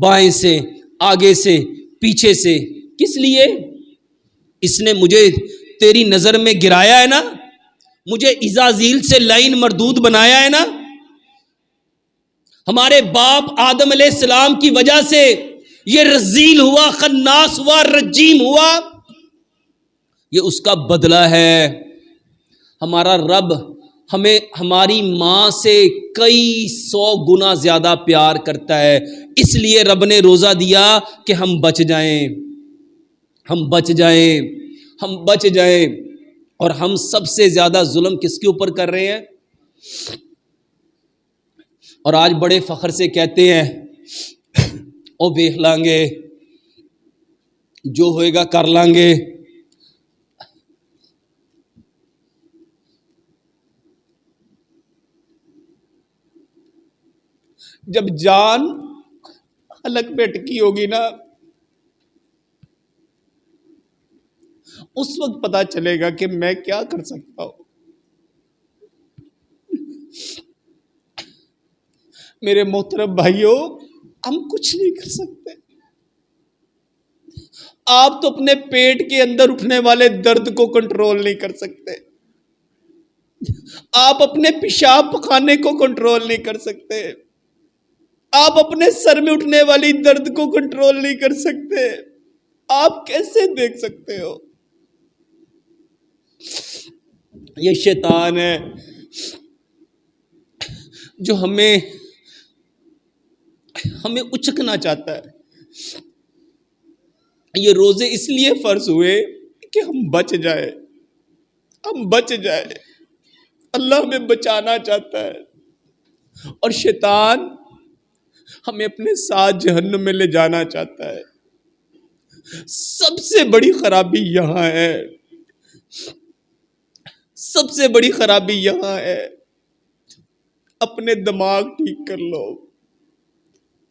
بائیں سے، آگے سے، پیچھے سے۔ کس لیے؟ اس نے مجھے تیری نظر میں گرایا ہے نا، مجھے ازازیل سے لائن مردود بنایا ہے نا، ہمارے باپ آدم علیہ السلام کی وجہ سے یہ رذیل ہوا، خناس ہوا، رجیم ہوا، یہ اس کا بدلہ ہے۔ ہمارا رب ہمیں ہماری ماں سے کئی 100 گنا زیادہ پیار کرتا ہے، اس لیے رب نے روزہ دیا کہ ہم بچ جائیں، ہم بچ جائیں، ہم بچ جائیں۔ اور ہم سب سے زیادہ ظلم کس کے اوپر کر رہے ہیں؟ اور آج بڑے فخر سے کہتے ہیں او دیکھ لیں گے، جو ہوئے گا کر لیں گے۔ جب جان حلق پہ اٹکی ہوگی نا، اس وقت پتا چلے گا کہ میں کیا کر سکتا ہوں۔ میرے محترم بھائیوں، ہم کچھ نہیں کر سکتے۔ آپ تو اپنے پیٹ کے اندر اٹھنے والے درد کو کنٹرول نہیں کر سکتے، آپ اپنے پیشاب پخانے کو کنٹرول نہیں کر سکتے، آپ اپنے سر میں اٹھنے والی درد کو کنٹرول نہیں کر سکتے۔ آپ کیسے دیکھ سکتے ہو؟ یہ شیطان ہے جو ہمیں اچکنا چاہتا ہے۔ یہ روزے اس لیے فرض ہوئے کہ ہم بچ جائیں، ہم بچ جائیں۔ اللہ ہمیں بچانا چاہتا ہے، اور شیطان ہمیں اپنے ساتھ جہنم میں لے جانا چاہتا ہے۔ سب سے بڑی خرابی یہاں ہے، سب سے بڑی خرابی یہاں ہے۔ اپنے دماغ ٹھیک کر لو،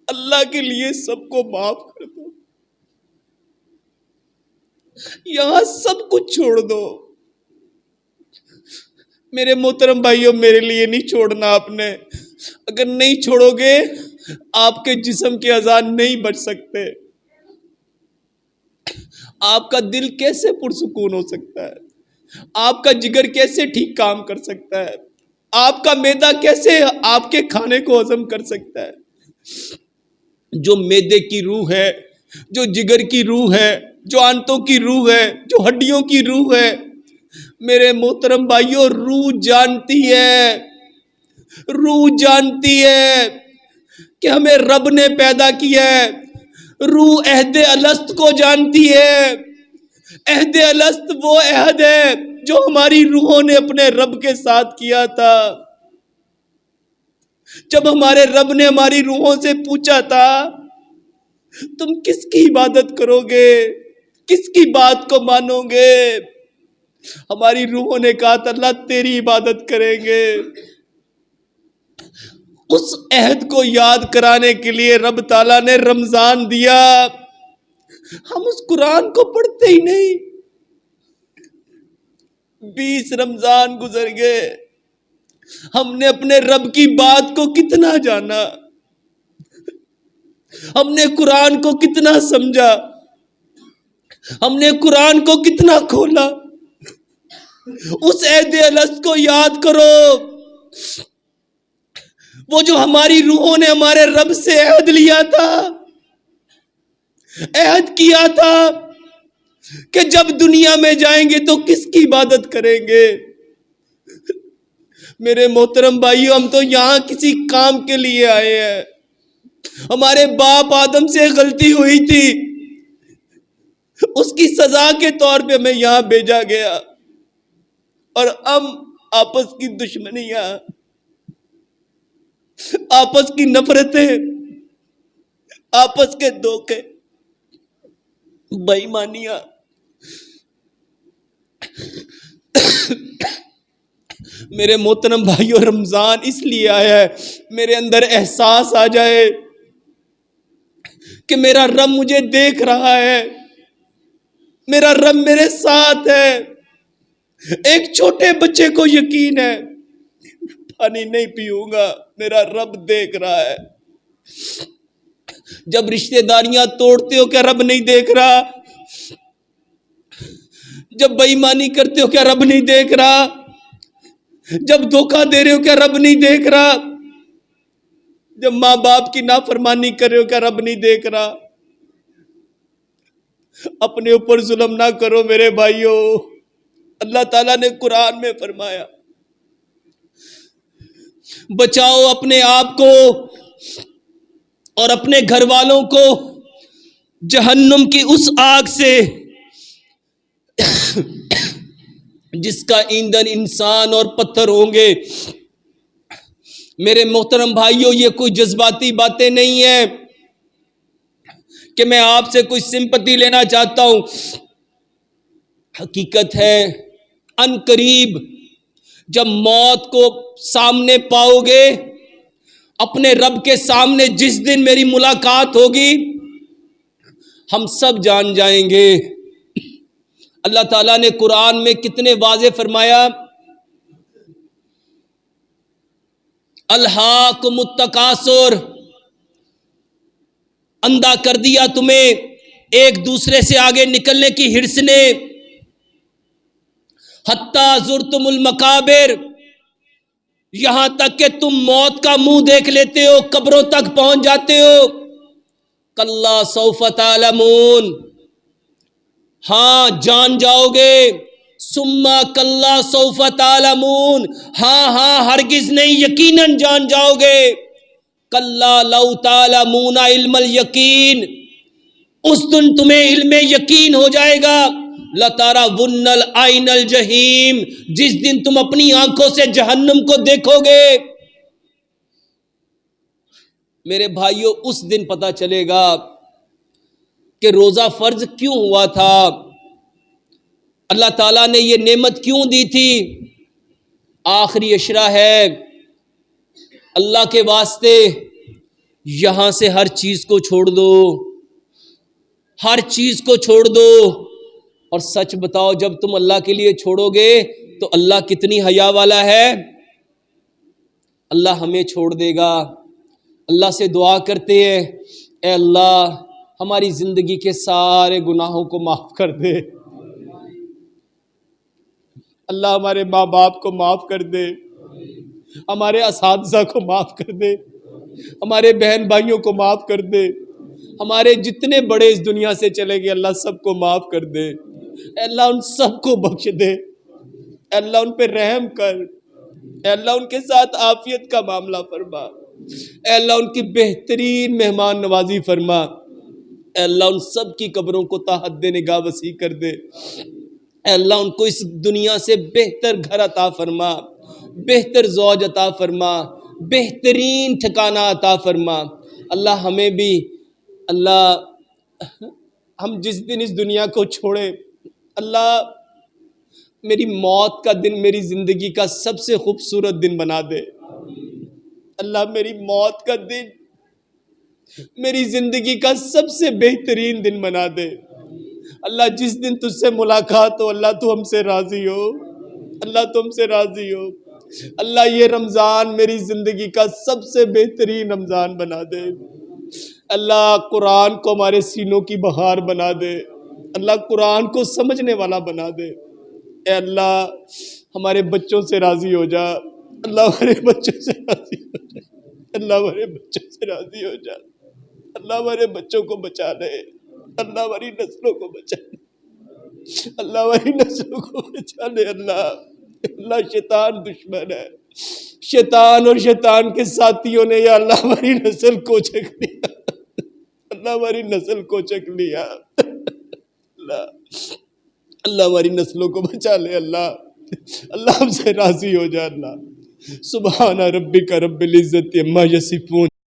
اللہ کے لیے سب کو معاف کر دو، یہاں سب کچھ چھوڑ دو۔ میرے محترم بھائیوں، میرے لیے نہیں چھوڑنا آپ نے۔ اگر نہیں چھوڑو گے، آپ کے جسم کے اعضاء نہیں بچ سکتے۔ آپ کا دل کیسے پرسکون ہو سکتا ہے؟ آپ کا جگر کیسے ٹھیک کام کر سکتا ہے؟ آپ کا معدہ کیسے آپ کے کھانے کو ہضم کر سکتا ہے؟ جو میدے کی روح ہے، جو جگر کی روح ہے، جو آنتوں کی روح ہے، جو ہڈیوں کی روح ہے، میرے محترم بھائیوں، روح جانتی ہے، روح جانتی ہے کہ ہمیں رب نے پیدا کیا ہے۔ روح عہد الست کو جانتی ہے۔ عہد الست وہ عہد ہے جو ہماری روحوں نے اپنے رب کے ساتھ کیا تھا۔ جب ہمارے رب نے ہماری روحوں سے پوچھا تھا تم کس کی عبادت کرو گے، کس کی بات کو مانو گے، ہماری روحوں نے کہا تھا اللہ تیری عبادت کریں گے۔ اس عہد کو یاد کرانے کے لیے رب تعالیٰ نے رمضان دیا۔ ہم اس قرآن کو پڑھتے ہی نہیں۔ 20 رمضان گزر گئے، ہم نے اپنے رب کی بات کو کتنا جانا، ہم نے قرآن کو کتنا سمجھا، ہم نے قرآن کو کتنا کھولا۔ اس عہد الست کو یاد کرو، وہ جو ہماری روحوں نے ہمارے رب سے عہد لیا تھا، عہد کیا تھا کہ جب دنیا میں جائیں گے تو کس کی عبادت کریں گے۔ میرے محترم بھائیو، ہم تو یہاں کسی کام کے لیے آئے ہیں۔ ہمارے باپ آدم سے غلطی ہوئی تھی، اس کی سزا کے طور پہ ہمیں یہاں بھیجا گیا، اور ہم آپس کی دشمنیاں، آپس کی نفرتیں، آپس کے دھوکے، بے ایمانیاں، میرے محترم بھائیو، رمضان اس لیے آیا ہے میرے اندر احساس آ جائے کہ میرا رب مجھے دیکھ رہا ہے، میرا رب میرے ساتھ ہے۔ ایک چھوٹے بچے کو یقین ہے پانی نہیں پیوں گا، میرا رب دیکھ رہا ہے۔ جب رشتہ داریاں توڑتے ہو کیا رب نہیں دیکھ رہا؟ جب بے ایمانی کرتے ہو کیا رب نہیں دیکھ رہا؟ جب دھوکہ دے رہے ہو کیا رب نہیں دیکھ رہا؟ جب ماں باپ کی نافرمانی کر رہے ہو کیا رب نہیں دیکھ رہا؟ اپنے اوپر ظلم نہ کرو میرے بھائیوں۔ اللہ تعالیٰ نے قرآن میں فرمایا بچاؤ اپنے آپ کو اور اپنے گھر والوں کو جہنم کی اس آگ سے جس کا ایندھن انسان اور پتھر ہوں گے۔ میرے محترم بھائیوں، یہ کوئی جذباتی باتیں نہیں ہیں کہ میں آپ سے کوئی سمپتی لینا چاہتا ہوں۔ حقیقت ہے ان قریب جب موت کو سامنے پاؤ گے، اپنے رب کے سامنے جس دن میری ملاقات ہوگی، ہم سب جان جائیں گے۔ اللہ تعالیٰ نے قرآن میں کتنے واضح فرمایا، الہاکم التکاثر، اندھا کر دیا تمہیں ایک دوسرے سے آگے نکلنے کی ہرس نے، حتی زرتم المقابر، یہاں تک کہ تم موت کا منہ دیکھ لیتے ہو، قبروں تک پہنچ جاتے ہو۔ کلا سوف تعلمون، ہاں جان جاؤ گے، ثم کلا سوف تعلمون، ہاں ہرگز نہیں یقیناً جان جاؤ گے۔ کلا لو تعلمون علم الیقین، اس دن تمہیں علم یقین ہو جائے گا۔ لترون العین الجحیم، جس دن تم اپنی آنکھوں سے جہنم کو دیکھو گے۔ میرے بھائیوں، اس دن پتہ چلے گا کہ روزہ فرض کیوں ہوا تھا، اللہ تعالیٰ نے یہ نعمت کیوں دی تھی۔ آخری اشرا ہے، اللہ کے واسطے یہاں سے ہر چیز کو چھوڑ دو، ہر چیز کو چھوڑ دو، اور سچ بتاؤ جب تم اللہ کے لیے چھوڑو گے تو اللہ کتنی حیا والا ہے، اللہ ہمیں چھوڑ دے گا۔ اللہ سے دعا کرتے ہیں، اے اللہ ہماری زندگی کے سارے گناہوں کو معاف کر دے، اللہ ہمارے ماں باپ کو معاف کر دے، ہمارے اساتذہ کو معاف کر دے، ہمارے بہن بھائیوں کو معاف کر دے، ہمارے جتنے بڑے اس دنیا سے چلے گئے اللہ سب کو معاف کر دے، اے اللہ ان سب کو بخش دے، اے اللہ ان پہ رحم کر، اے اللہ ان کے ساتھ عافیت کا معاملہ فرما، اے اللہ ان کی بہترین مہمان نوازی فرما، اے اللہ ان سب کی قبروں کو تا حد نگاہ وسیع کر دے، اے اللہ ان کو اس دنیا سے بہتر گھر عطا فرما، بہتر زوج عطا فرما، بہترین ٹھکانہ عطا فرما۔ اللہ ہمیں بھی، اللہ ہم جس دن اس دنیا کو چھوڑے، اللہ میری موت کا دن میری زندگی کا سب سے خوبصورت دن بنا دے، اللہ میری موت کا دن میری زندگی کا سب سے بہترین دن بنا دے، اللہ جس دن تجھ سے ملاقات ہو اللہ تو ہم سے راضی ہو، اللہ تو ہم سے راضی ہو، اللہ یہ رمضان میری زندگی کا سب سے بہترین رمضان بنا دے، اللہ قرآن کو ہمارے سینوں کی بہار بنا دے، اللہ قرآن کو سمجھنے والا بنا دے، اے اللہ ہمارے بچوں سے راضی ہو جا، اللہ ہمارے بچوں سے راضی ہو جا، اللہ ہمارے بچوں سے راضی ہو جا، اللہ ہمارے بچوں کو بچا لے، اللہ ہماری نسلوں کو بچا لے، اللہ ہماری نسلوں کو بچا لے، اللہ شیطان دشمن ہے، شیطان اور شیطان کے ساتھیوں نے یا اللہ ہماری نسل کو چک لیا، اللہ ہماری نسل کو چک لیا، اللہ ہماری نسلوں کو بچا لے، اللہ ہم سے راضی ہو جا، اللہ سبحان ربک رب العزت عما یصفون۔